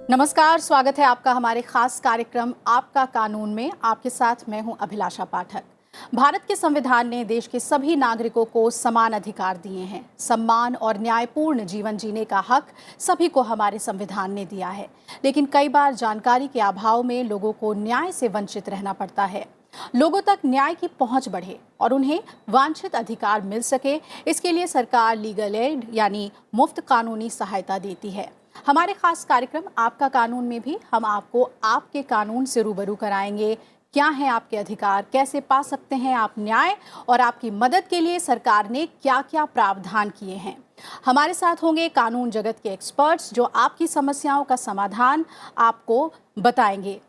नमस्कार, स्वागत है आपका हमारे खास कार्यक्रम आपका कानून में। आपके साथ मैं हूं अभिलाषा पाठक। भारत के संविधान ने देश के सभी नागरिकों को समान अधिकार दिए हैं। सम्मान और न्यायपूर्ण जीवन जीने का हक सभी को हमारे संविधान ने दिया है, लेकिन कई बार जानकारी के अभाव में लोगों को न्याय से वंचित रहना पड़ता है। लोगों तक न्याय की पहुंच बढ़े और उन्हें वांछित अधिकार मिल सके, इसके लिए सरकार लीगल एड यानी मुफ्त कानूनी सहायता देती है। हमारे खास कार्यक्रम आपका कानून में भी हम आपको आपके कानून से रूबरू कराएंगे। क्या है आपके अधिकार, कैसे पा सकते हैं आप न्याय, और आपकी मदद के लिए सरकार ने क्या क्या प्रावधान किए हैं। हमारे साथ होंगे कानून जगत के एक्सपर्ट्स जो आपकी समस्याओं का समाधान आपको बताएंगे।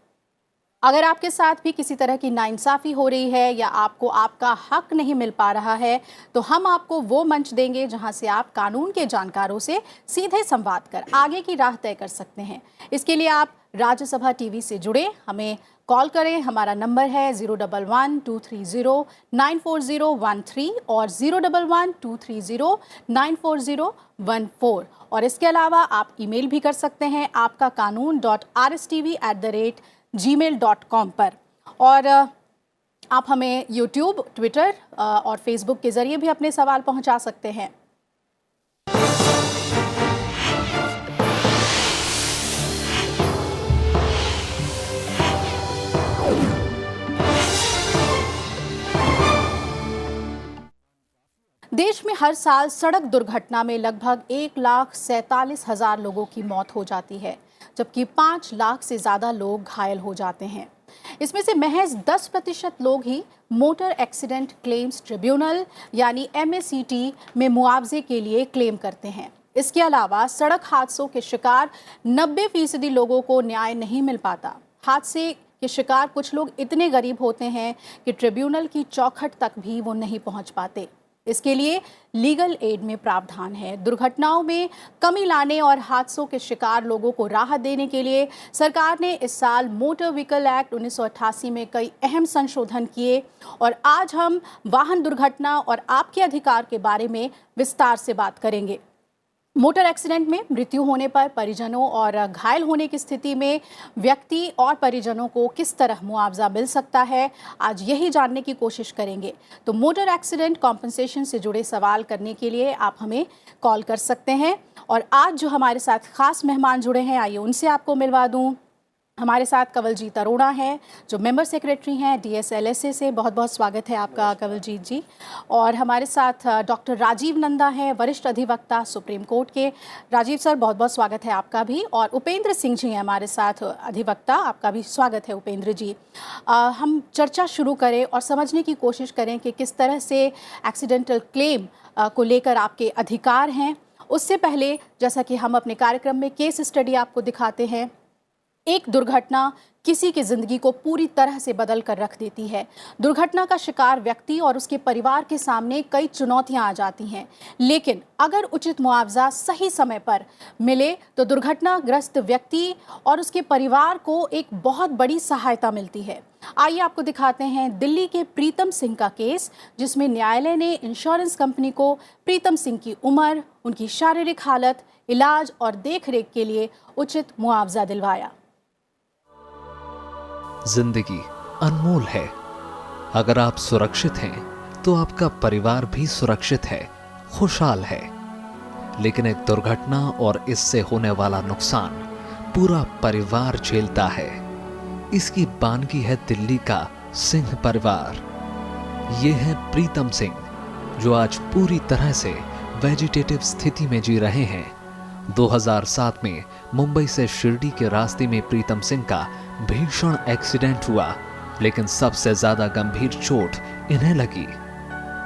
अगर आपके साथ भी किसी तरह की नाइंसाफ़ी हो रही है या आपको आपका हक नहीं मिल पा रहा है, तो हम आपको वो मंच देंगे जहां से आप कानून के जानकारों से सीधे संवाद कर आगे की राह तय कर सकते हैं। इसके लिए आप राज्यसभा टीवी से जुड़े, हमें कॉल करें। हमारा नंबर है 011-230-94013 और 011-230-94014। और इसके अलावा आप ईमेल भी कर सकते हैं आपका कानून.rstv@gmail.com पर। और आप हमें यूट्यूब, ट्विटर और फेसबुक के जरिए भी अपने सवाल पहुंचा सकते हैं। देश में हर साल सड़क दुर्घटना में लगभग 1,47,000 लोगों की मौत हो जाती है, जबकि 5 लाख से ज्यादा लोग घायल हो जाते हैं। इसमें से महज 10% लोग ही मोटर एक्सीडेंट क्लेम्स ट्रिब्यूनल यानी MACT में मुआवजे के लिए क्लेम करते हैं। इसके अलावा सड़क हादसों के शिकार 90% लोगों को न्याय नहीं मिल पाता। हादसे के शिकार कुछ लोग इतने गरीब होते हैं कि ट्रिब्यूनल की चौखट तक भी वो नहीं पहुंच पाते। इसके लिए लीगल एड में प्रावधान है। दुर्घटनाओं में कमी लाने और हादसों के शिकार लोगों को राहत देने के लिए सरकार ने इस साल मोटर व्हीकल एक्ट 1988 में कई अहम संशोधन किए, और आज हम वाहन दुर्घटना और आपके अधिकार के बारे में विस्तार से बात करेंगे। मोटर एक्सीडेंट में मृत्यु होने पर परिजनों और घायल होने की स्थिति में व्यक्ति और परिजनों को किस तरह मुआवजा मिल सकता है, आज यही जानने की कोशिश करेंगे। तो मोटर एक्सीडेंट कॉम्पनसेशन से जुड़े सवाल करने के लिए आप हमें कॉल कर सकते हैं। और आज जो हमारे साथ खास मेहमान जुड़े हैं, आइए उनसे आपको मिलवा दूँ। हमारे साथ कंवलजीत अरोड़ा हैं जो मेंबर सेक्रेटरी हैं DSLSA से। बहुत बहुत स्वागत है आपका कंवलजीत जी। और हमारे साथ डॉक्टर राजीव नंदा हैं, वरिष्ठ अधिवक्ता सुप्रीम कोर्ट के। राजीव सर, बहुत बहुत स्वागत है आपका भी। और उपेंद्र सिंह जी हैं हमारे साथ, अधिवक्ता, आपका भी स्वागत है उपेंद्र जी। हम चर्चा शुरू करें और समझने की कोशिश करें कि किस तरह से एक्सीडेंटल क्लेम को लेकर आपके अधिकार हैं। उससे पहले, जैसा कि हम अपने कार्यक्रम में केस स्टडी आपको दिखाते हैं, एक दुर्घटना किसी की जिंदगी को पूरी तरह से बदल कर रख देती है। दुर्घटना का शिकार व्यक्ति और उसके परिवार के सामने कई चुनौतियां आ जाती हैं, लेकिन अगर उचित मुआवजा सही समय पर मिले तो दुर्घटनाग्रस्त व्यक्ति और उसके परिवार को एक बहुत बड़ी सहायता मिलती है। आइए आपको दिखाते हैं दिल्ली के प्रीतम सिंह का केस, जिसमें न्यायालय ने इंश्योरेंस कंपनी को प्रीतम सिंह की उम्र, उनकी शारीरिक हालत, इलाज और देखरेख के लिए उचित मुआवजा दिलवाया। जिंदगी अनमोल है। अगर आप सुरक्षित हैं तो आपका परिवार भी सुरक्षित है, खुशहाल है। लेकिन एक दुर्घटना और इससे होने वाला नुकसान पूरा परिवार झेलता है। इसकी बानगी है दिल्ली का सिंह परिवार। ये है प्रीतम सिंह, जो आज पूरी तरह से वेजिटेटिव स्थिति में जी रहे हैं। 2007 में मुंबई से शिरडी के रास्ते में प्रीतम सिंह का भीषण एक्सीडेंट हुआ, लेकिन सबसे ज्यादा गंभीर चोट इन्हें लगी।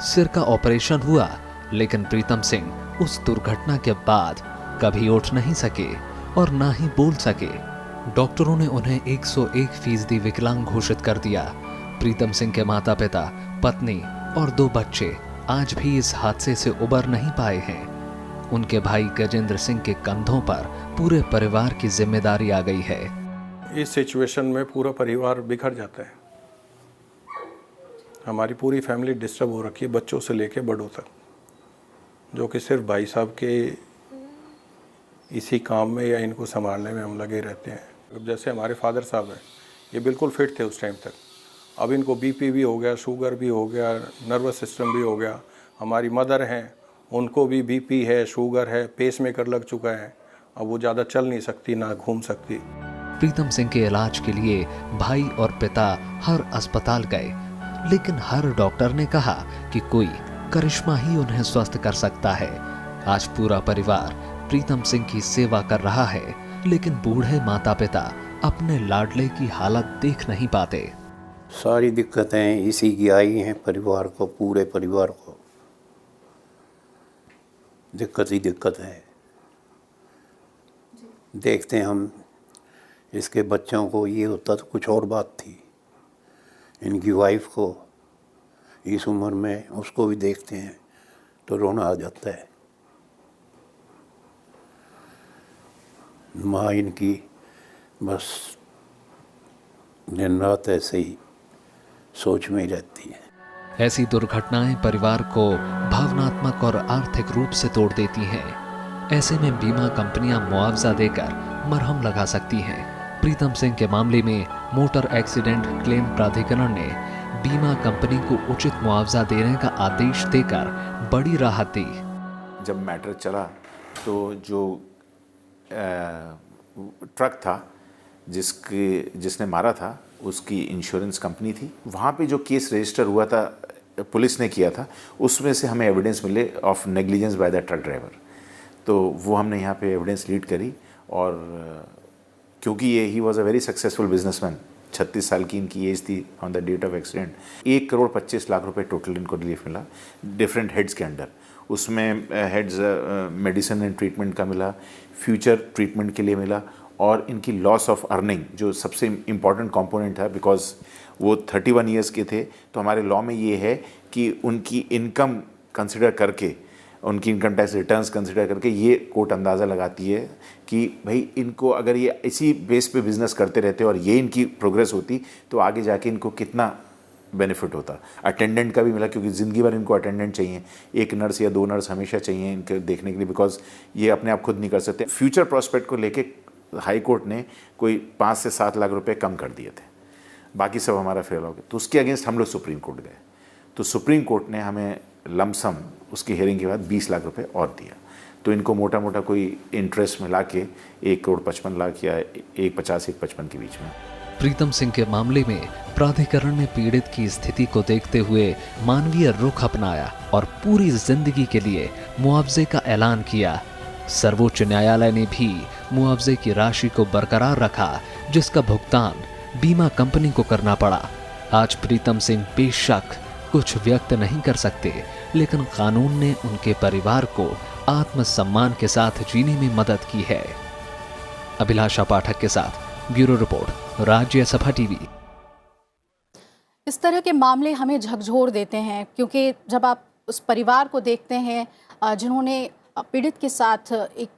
सिर का ऑपरेशन हुआ, लेकिन प्रीतम सिंह उस दुर्घटना के बाद कभी उठ नहीं सके और ना ही बोल सके। डॉक्टरों ने उन्हें 101% विकलांग घोषित कर दिया। प्रीतम सिंह के माता पिता, पत्नी और 2 बच्चे आज भी इस हादसे से उबर नहीं पाए हैं। उनके भाई गजेंद्र सिंह के कंधों पर पूरे परिवार की जिम्मेदारी आ गई है। इस सिचुएशन में पूरा परिवार बिखर जाता है। हमारी पूरी फैमिली डिस्टर्ब हो रखी है, बच्चों से लेके बड़ों तक, जो कि सिर्फ भाई साहब के इसी काम में या इनको संभालने में हम लगे रहते हैं। अब जैसे हमारे फादर साहब हैं, ये बिल्कुल फिट थे उस टाइम तक। अब इनको बीपी भी हो गया, शुगर भी हो गया, नर्वस सिस्टम भी हो गया। हमारी मदर हैं, उनको भी बीपी है, शुगर है, पेसमेकर लग चुका है। अब वो ज़्यादा चल नहीं सकती, ना घूम सकती। प्रीतम सिंह के इलाज के लिए भाई और पिता हर अस्पताल गए, लेकिन हर डॉक्टर ने कहा कि कोई करिश्मा ही उन्हें स्वस्थ कर सकता है। आज पूरा परिवार प्रीतम सिंह की सेवा कर रहा है, लेकिन बूढ़े माता पिता अपने लाडले की हालत देख नहीं पाते। सारी दिक्कतें इसी की आई हैं परिवार को, पूरे परिवार को दिक्कत ही दिक्कत है। देखते हैं हम, इसके बच्चों को ये होता तो कुछ और बात थी, इनकी वाइफ को इस उम्र में उसको भी देखते हैं तो रोना आ जाता है। माँ इनकी बस दिन रात ऐसे ही सोच में ही रहती है। ऐसी दुर्घटनाएं परिवार को भावनात्मक और आर्थिक रूप से तोड़ देती हैं। ऐसे में बीमा कंपनियां मुआवजा देकर मरहम लगा सकती हैं। प्रीतम सिंह के मामले में मोटर एक्सीडेंट क्लेम प्राधिकरण ने बीमा कंपनी को उचित मुआवजा देने का आदेश देकर बड़ी राहत दी। जब मैटर चला तो जो ट्रक था जिसने मारा था उसकी इंश्योरेंस कंपनी थी। वहाँ पे जो केस रजिस्टर हुआ था, पुलिस ने किया था, उसमें से हमें एविडेंस मिले of negligence by the truck driver. तो वो हमने यहाँ पे एविडेंस लीड करी और क्योंकि ये he was a very successful businessman, 36 साल की इनकी एज थी on the date of accident. 1,25,00,000 रुपए टोटल इनको रिलीफ मिला डिफरेंट हेड्स के अंडर। उसमें हेड्स मेडिसिन एंड ट्रीटमेंट का मिला, फ्यूचर ट्रीटमेंट के लिए मिला और इनकी लॉस ऑफ अर्निंग जो सबसे इम्पॉर्टेंट कंपोनेंट था, बिकॉज वो 31 ईयर्स के थे। तो हमारे लॉ में ये है कि उनकी इनकम कंसिडर करके, उनकी इनकम टैक्स रिटर्न्स कंसिडर करके ये कोर्ट अंदाज़ा लगाती है कि भाई इनको अगर ये इसी बेस पे बिजनेस करते रहते और ये इनकी प्रोग्रेस होती तो आगे जाके इनको कितना बेनिफिट होता। अटेंडेंट का भी मिला क्योंकि ज़िंदगी भर इनको अटेंडेंट चाहिए, एक नर्स या 2 नर्स हमेशा चाहिए इनके देखने के लिए, बिकॉज ये अपने आप खुद नहीं कर सकते। फ्यूचर प्रॉस्पेक्ट को लेके हाई कोर्ट ने कोई 5 से 7 लाख रुपए कम कर दिए थे, बाकी सब हमारा फेल हो गया। तो उसके अगेंस्ट हम लोग सुप्रीम कोर्ट गए, तो सुप्रीम कोर्ट ने हमें लमसम उसकी हियरिंग के बाद 20 लाख रुपए और दिया। तो इनको मोटा मोटा कोई इंटरेस्ट मिला के 1,55,00,000 या 1,50-1,55 के बीच में। प्रीतम सिंह के मामले में प्राधिकरण ने पीड़ित की स्थिति को देखते हुए मानवीय रुख अपनाया और पूरी जिंदगी के लिए मुआवजे का ऐलान किया। सर्वोच्च न्यायालय ने भी मुआवजे की राशि को बरकरार रखा, जिसका भुगतान बीमा कंपनी को करना पड़ा। आज प्रीतम सिंह बेशक कुछ व्यक्त नहीं कर सकते, लेकिन कानून ने उनके परिवार को आत्मसम्मान के साथ जीने में मदद की है। अभिलाषा पाठक के साथ ब्यूरो रिपोर्ट, राज्यसभा टीवी। इस तरह के मामले हमें झकझोर देते हैं, क्योंकि जब आप उस परिवार को देखते हैं जिन्होंने पीड़ित के साथ एक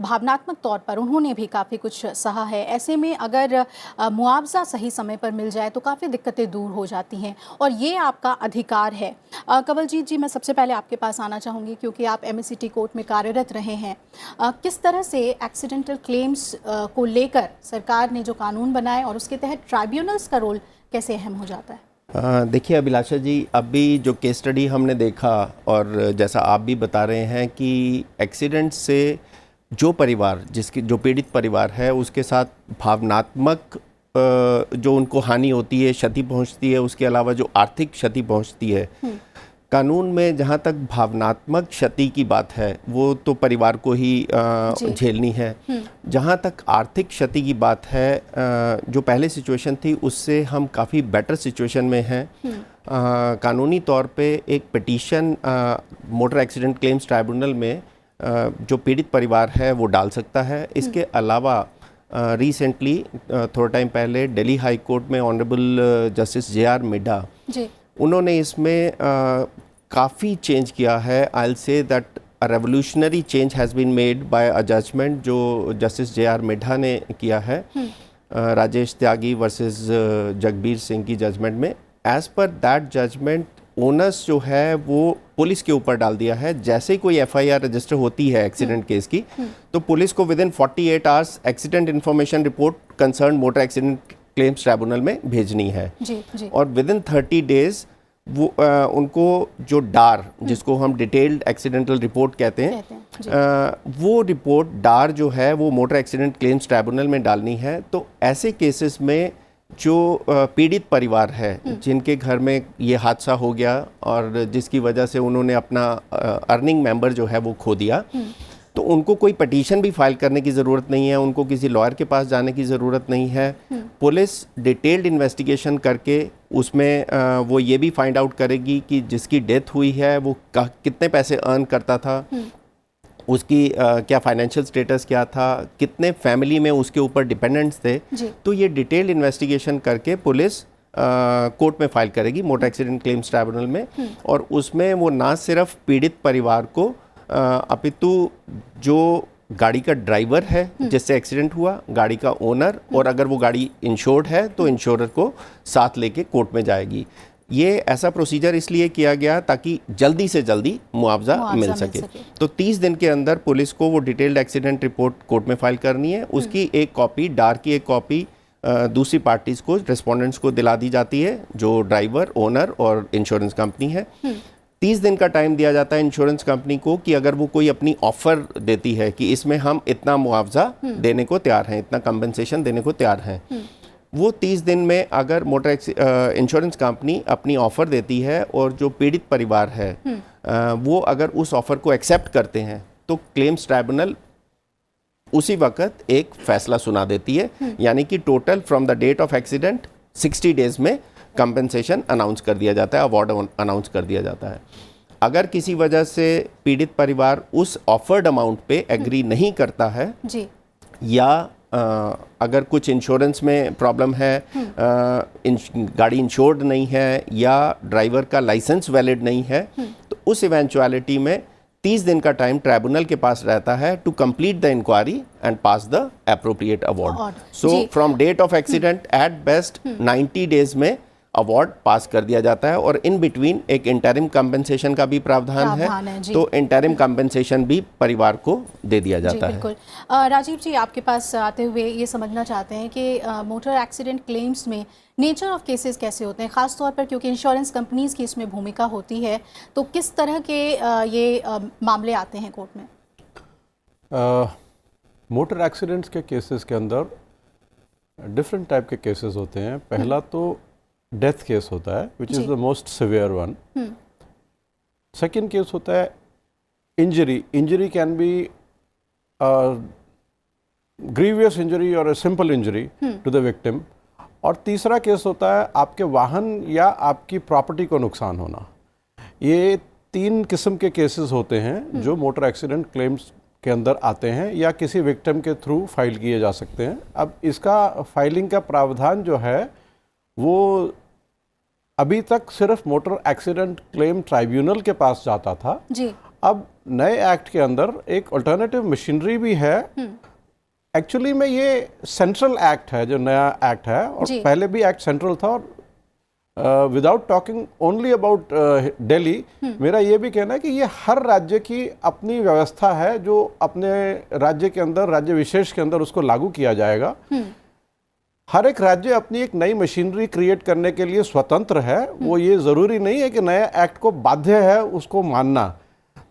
भावनात्मक तौर पर उन्होंने भी काफ़ी कुछ सहा है, ऐसे में अगर मुआवजा सही समय पर मिल जाए तो काफ़ी दिक्कतें दूर हो जाती हैं और ये आपका अधिकार है। कंवलजीत जी, मैं सबसे पहले आपके पास आना चाहूँगी क्योंकि आप MACT कोर्ट में कार्यरत रहे हैं। किस तरह से एक्सीडेंटल क्लेम्स को लेकर सरकार ने जो कानून बनाए और उसके तहत ट्राइब्यूनल्स का रोल कैसे अहम हो जाता है? देखिए अभिलाषा जी, अभी जो केस स्टडी हमने देखा और जैसा आप भी बता रहे हैं कि एक्सीडेंट से जो परिवार, जो पीड़ित परिवार है, उसके साथ भावनात्मक जो उनको हानि होती है, क्षति पहुंचती है, उसके अलावा जो आर्थिक क्षति पहुंचती है, कानून में जहां तक भावनात्मक क्षति की बात है वो तो परिवार को ही झेलनी है। जहां तक आर्थिक क्षति की बात है, जो पहले सिचुएशन थी उससे हम काफ़ी बेटर सिचुएशन में हैं। कानूनी तौर पे एक petition motor accident claims tribunal में जो पीड़ित परिवार है वो डाल सकता है। इसके अलावा रिसेंटली थोड़ा टाइम पहले दिल्ली हाई कोर्ट में ऑनरेबल जस्टिस JR मिड्ढा, उन्होंने इसमें काफ़ी चेंज किया है। I will say that a revolutionary change has been made by a judgement जो जस्टिस JR मिड्ढा ने किया है राजेश त्यागी वर्सेस जगबीर सिंह की जजमेंट में। As per that judgement onus जो है वो पुलिस के ऊपर डाल दिया है। जैसे ही कोई एफआईआर रजिस्टर होती है एक्सीडेंट केस की, तो पुलिस को within 48 hours accident information report concern motor accident claims tribunal में भेजनी है। जी। और विदिन 30 डेज वो उनको जो डार, जिसको हम डिटेल्ड एक्सीडेंटल रिपोर्ट कहते हैं, वो रिपोर्ट डार जो है वो मोटर एक्सीडेंट क्लेम्स ट्राइब्यूनल में डालनी है। तो ऐसे केसेस में जो पीड़ित परिवार है, जिनके घर में ये हादसा हो गया और जिसकी वजह से उन्होंने अपना अर्निंग मेंबर जो है वो खो दिया, तो उनको कोई पटिशन भी फाइल करने की ज़रूरत नहीं है, उनको किसी लॉयर के पास जाने की ज़रूरत नहीं है। पुलिस डिटेल्ड इन्वेस्टिगेशन करके उसमें वो ये भी फाइंड आउट करेगी कि जिसकी डेथ हुई है वो कितने पैसे अर्न करता था, उसकी क्या फाइनेंशियल स्टेटस क्या था, कितने फैमिली में उसके ऊपर डिपेंडेंट्स थे। तो ये डिटेल्ड इन्वेस्टिगेशन करके पुलिस कोर्ट में फाइल करेगी मोटर एक्सीडेंट क्लेम्स ट्राइब्यूनल में। और उसमें वो ना सिर्फ पीड़ित परिवार को अपितु जो गाड़ी का ड्राइवर है जिससे एक्सीडेंट हुआ, गाड़ी का ओनर, और अगर वो गाड़ी इंश्योर्ड है तो इंश्योरर को साथ लेके कोर्ट में जाएगी। ये ऐसा प्रोसीजर इसलिए किया गया ताकि जल्दी से जल्दी मुआवजा मिल सके। तो 30 दिन के अंदर पुलिस को वो डिटेल्ड एक्सीडेंट रिपोर्ट कोर्ट में फाइल करनी है। उसकी एक कॉपी, डार की एक कॉपी दूसरी पार्टीज़ को, रेस्पोंडेंट्स को दिला दी जाती है, जो ड्राइवर, ओनर और इंश्योरेंस कंपनी है। 30 दिन का टाइम दिया जाता है इंश्योरेंस कंपनी को कि अगर वो कोई अपनी ऑफ़र देती है कि इसमें हम इतना मुआवजा देने को तैयार हैं, इतना कंपनसेशन देने को तैयार हैं, वो 30 दिन में अगर मोटर इंश्योरेंस कंपनी अपनी ऑफ़र देती है और जो पीड़ित परिवार है वो अगर उस ऑफ़र को एक्सेप्ट करते हैं, तो क्लेम्स ट्राइब्यूनल उसी वक्त एक फैसला सुना देती है। यानी कि total from the date of accident 60 days में कंपनसेशन अनाउंस कर दिया जाता है, अवार्ड अनाउंस कर दिया जाता है। अगर किसी वजह से पीड़ित परिवार उस ऑफर्ड अमाउंट पे एग्री नहीं करता है जी, या अगर कुछ इंश्योरेंस में प्रॉब्लम है, गाड़ी इंश्योर्ड नहीं है या ड्राइवर का लाइसेंस वैलिड नहीं है, तो उस इवेंचुअलिटी में 30 दिन का टाइम ट्राइब्यूनल के पास रहता है to complete the inquiry and pass the appropriate award. So from date of accident at best 90 days में अवार्ड पास कर दिया जाता है। और इन बिटवीन एक इंटरिम कंपनसेशन का भी प्रावधान है, तो इंटरिम कंपनसेशन भी परिवार को दे दिया जाता है। बिल्कुल। राजीव जी, आपके पास आते हुए ये समझना चाहते हैं कि मोटर एक्सीडेंट क्लेम्स में नेचर ऑफ केसेस कैसे होते हैं, ख़ास तौर पर क्योंकि इंश्योरेंस कंपनीज़ की इसमें भूमिका होती है, तो किस तरह के ये मामले आते हैं कोर्ट में? मोटर एक्सीडेंट्स के केसेस के अंदर डिफरेंट टाइप के केसेस होते हैं। पहला तो डेथ केस होता है, which is the most severe one. Second case होता है injury. Injury can be grievous injury और a simple injury to the victim. और तीसरा केस होता है आपके वाहन या आपकी प्रॉपर्टी को नुकसान होना। ये 3 किस्म के केसेस होते हैं जो मोटर एक्सीडेंट क्लेम्स के अंदर आते हैं या किसी विक्टिम के थ्रू फाइल किए जा सकते हैं। अब इसका फाइलिंग का प्रावधान जो है वो अभी तक सिर्फ मोटर एक्सीडेंट क्लेम ट्राइब्यूनल के पास जाता था जी। अब नए एक्ट के अंदर एक अल्टरनेटिव मशीनरी भी है। एक्चुअली में ये सेंट्रल एक्ट है जो नया एक्ट है, और पहले भी एक्ट सेंट्रल था। और without talking only about Delhi, मेरा ये भी कहना है कि ये हर राज्य की अपनी व्यवस्था है जो अपने राज्य के अंदर, राज्य विशेष के अंदर उसको लागू किया जाएगा। हर एक राज्य अपनी एक नई मशीनरी क्रिएट करने के लिए स्वतंत्र है। वो ये ज़रूरी नहीं है कि नया एक्ट को बाध्य है उसको मानना,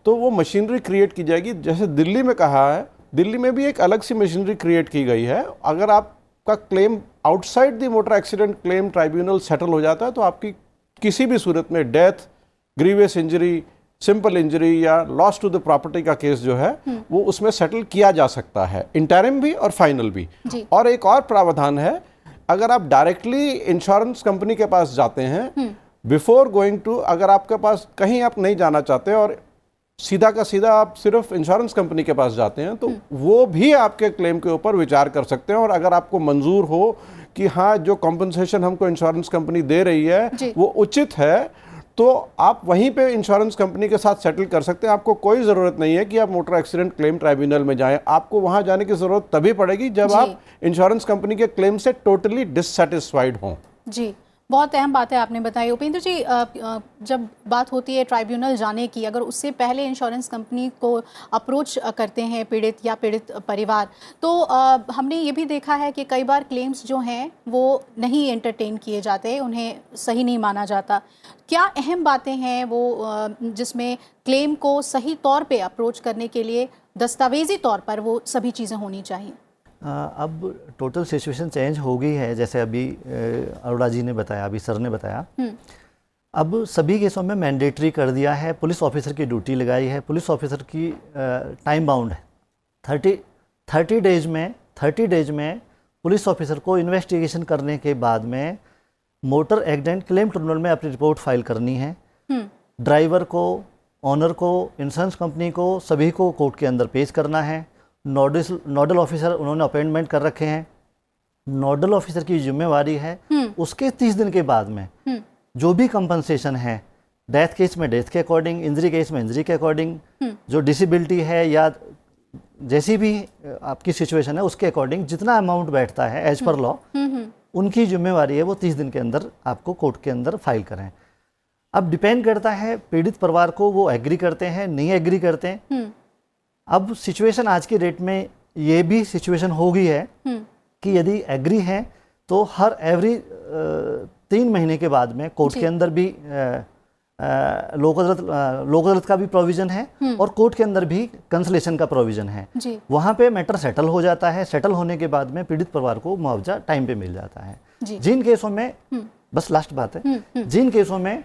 तो वो मशीनरी क्रिएट की जाएगी। जैसे दिल्ली में कहा है, दिल्ली में भी एक अलग सी मशीनरी क्रिएट की गई है। अगर आपका claim outside the motor accident claim tribunal settle हो जाता है, तो आपकी किसी भी सूरत में death, grievous injury, simple injury या लॉस टू द प्रॉपर्टी का केस जो है वो उसमें सेटल किया जा सकता है, इंटरिम भी और फाइनल भी। और एक और प्रावधान है, अगर आप डायरेक्टली इंश्योरेंस कंपनी के पास जाते हैं, बिफोर गोइंग टू, अगर आपके पास कहीं आप नहीं जाना चाहते और सीधा का सीधा आप सिर्फ इंश्योरेंस कंपनी के पास जाते हैं, तो वो भी आपके क्लेम के ऊपर विचार कर सकते हैं। और अगर आपको मंजूर हो कि हाँ, जो कॉम्पनसेशन हमको इंश्योरेंस कंपनी दे रही है वो उचित है, तो आप वहीं पे इंश्योरेंस कंपनी के साथ सेटल कर सकते हैं। आपको कोई ज़रूरत नहीं है कि आप मोटर एक्सीडेंट क्लेम ट्राइब्यूनल में जाएं। आपको वहां जाने की ज़रूरत तभी पड़ेगी जब आप इंश्योरेंस कंपनी के क्लेम से टोटली डिससेटिस्फाइड हों। जी, बहुत अहम बात है आपने बताई। उपेंद्र जी, जब बात होती है ट्राइब्यूनल जाने की, अगर उससे पहले इंश्योरेंस कंपनी को अप्रोच करते हैं पीड़ित या पीड़ित परिवार, तो हमने ये भी देखा है कि कई बार क्लेम्स जो हैं वो नहीं एंटरटेन किए जाते, उन्हें सही नहीं माना जाता। क्या अहम बातें हैं वो जिसमें क्लेम को सही तौर पे अप्रोच करने के लिए दस्तावेजी तौर पर वो सभी चीज़ें होनी चाहिए? अब टोटल सिचुएशन चेंज हो गई है, जैसे अभी अरोड़ा जी ने बताया, अभी सर ने बताया। अब सभी केसों में मैंडेटरी कर दिया है, पुलिस ऑफिसर की ड्यूटी लगाई है, पुलिस ऑफिसर की टाइम बाउंड है। 30 डेज में पुलिस ऑफिसर को इन्वेस्टिगेशन करने के बाद में मोटर एक्सीडेंट क्लेम ट्रिब्यूनल में अपनी रिपोर्ट फाइल करनी है। ड्राइवर को, ऑनर को, इंश्योरेंस कंपनी को, सभी को कोर्ट के अंदर पेश करना है। नोडल ऑफिसर उन्होंने अपॉइंटमेंट कर रखे हैं। नोडल ऑफिसर की जिम्मेवारी है उसके 30 दिन के बाद में जो भी कंपनसेशन है, डेथ केस में डेथ के अकॉर्डिंग, इंजरी केस में इंजरी के अकॉर्डिंग, जो डिसेबिलिटी है या जैसी भी आपकी सिचुएशन है उसके अकॉर्डिंग जितना अमाउंट बैठता है एज पर लॉ, उनकी जिम्मेवारी है वो 30 दिन के अंदर आपको कोर्ट के अंदर फाइल करें। अब डिपेंड करता है पीड़ित परिवार को, वो एग्री करते हैं नहीं एग्री करते हैं। अब सिचुएशन आज की डेट में ये भी सिचुएशन हो गई है कि यदि एग्री है तो हर एवरी 3 महीने के बाद में कोर्ट के अंदर भी लोक अदालत का भी प्रोविजन है और कोर्ट के अंदर भी कंसलेशन का प्रोविजन है। वहाँ पे मैटर सेटल हो जाता है। सेटल होने के बाद में पीड़ित परिवार को मुआवजा टाइम पे मिल जाता है। जिन केसों में, बस लास्ट बात है, जिन केसों में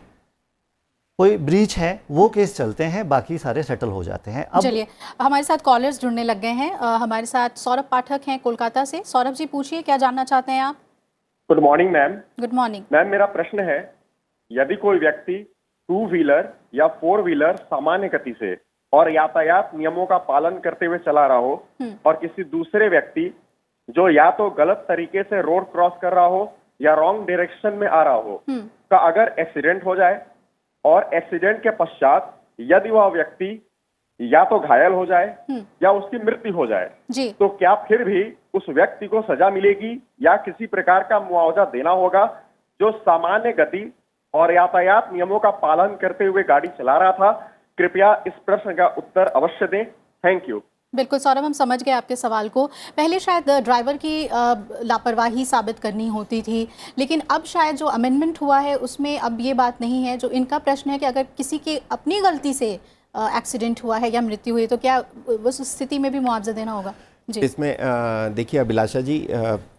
कोई ब्रीच है वो केस चलते हैं, बाकी सारे सेटल हो जाते हैं। अब चलिए, हमारे साथ कॉलर्स जुड़ने लग गए हैं। हमारे साथ सौरभ पाठक हैं कोलकाता से। सौरभ जी, पूछिए, क्या जानना चाहते हैं आप? Good morning ma'am. Good morning ma'am, मेरा प्रश्न है, यदि कोई व्यक्ति 2 व्हीलर या 4 व्हीलर सामान्य गति से और यातायात नियमों का पालन करते हुए चला रहा हो और किसी दूसरे व्यक्ति जो या तो गलत तरीके से रोड क्रॉस कर रहा हो या रॉन्ग डायरेक्शन में आ रहा हो का अगर एक्सीडेंट हो जाए और एक्सीडेंट के पश्चात यदि वह व्यक्ति या तो घायल हो जाए या उसकी मृत्यु हो जाए, तो क्या फिर भी उस व्यक्ति को सजा मिलेगी या किसी प्रकार का मुआवजा देना होगा जो सामान्य गति और यातायात नियमों का पालन करते हुए गाड़ी चला रहा था? कृपया इस प्रश्न का उत्तर अवश्य दें। Thank you. बिल्कुल सौरभ, हम समझ गए आपके सवाल को। पहले शायद ड्राइवर की लापरवाही साबित करनी होती थी, लेकिन अब शायद जो अमेंडमेंट हुआ है उसमें अब ये बात नहीं है। जो इनका प्रश्न है कि अगर किसी की अपनी गलती से एक्सीडेंट हुआ है या मृत्यु हुई तो क्या उस स्थिति में भी मुआवजा देना होगा? जी। इसमें देखिए अभिलाषा जी,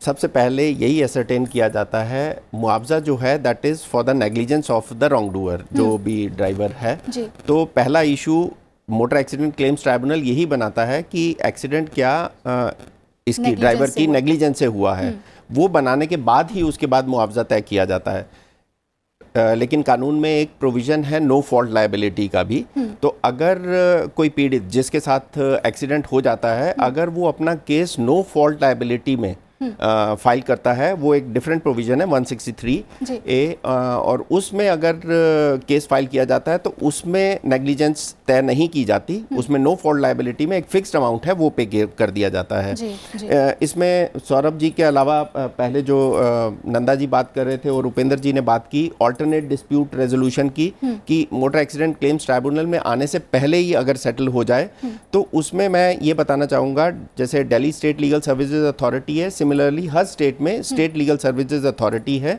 सबसे पहले यही असरटेन किया जाता है, मुआवजा जो है that is for the negligence of the wrong doer, जो भी ड्राइवर है। तो पहला issue motor accident claims tribunal यही बनाता है कि एक्सीडेंट क्या इसकी ड्राइवर की नेग्लिजेंस से हुआ है, वो बनाने के बाद ही उसके बाद मुआवजा तय किया जाता है। लेकिन कानून में एक प्रोविज़न है नो फॉल्ट लायबिलिटी का भी। तो अगर कोई पीड़ित जिसके साथ एक्सीडेंट हो जाता है, अगर वो अपना केस नो फॉल्ट लायबिलिटी में फाइल करता है, वो एक डिफरेंट प्रोविज़न है 163A, और उसमें अगर केस फाइल किया जाता है तो उसमें नेग्लिजेंस तय नहीं की जाती, उसमें नो फॉल्ट लायबिलिटी में एक फिक्स्ड अमाउंट है वो पे कर दिया जाता है। इसमें सौरभ जी के अलावा पहले जो नंदा जी बात कर रहे थे और उपेंद्र जी ने बात की ऑल्टरनेट डिस्प्यूट रेजोल्यूशन की, कि मोटर एक्सीडेंट क्लेम्स ट्राइब्यूनल में आने से पहले ही अगर सेटल हो जाए, तो उसमें मैं ये बताना चाहूँगा, जैसे Delhi state legal services authority है, सिमिलरली हर स्टेट में स्टेट लीगल सर्विसेज अथॉरिटी है।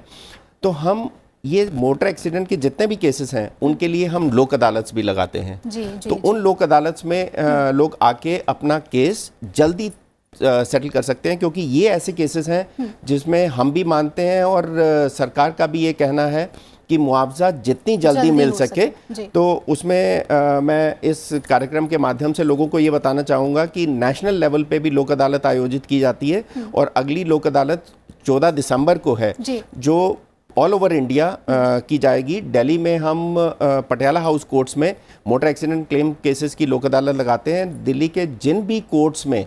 तो हम ये मोटर एक्सीडेंट के जितने भी केसेस हैं उनके लिए हम लोक अदालत भी लगाते हैं। तो उन लोक अदालत में लोग आके अपना केस जल्दी सेटल कर सकते हैं, क्योंकि ये ऐसे केसेस हैं जिसमें हम भी मानते हैं और सरकार का भी ये कहना है कि मुआवजा जितनी जल्दी मिल सके। तो उसमें मैं इस कार्यक्रम के माध्यम से लोगों को ये बताना चाहूँगा कि नेशनल लेवल पे भी लोक अदालत आयोजित की जाती है, और अगली लोक अदालत 14 दिसंबर को है, जो ऑल ओवर इंडिया की जाएगी। दिल्ली में हम पटियाला हाउस कोर्ट्स में मोटर एक्सीडेंट क्लेम केसेस की लोक अदालत लगाते हैं। दिल्ली के जिन भी कोर्ट्स में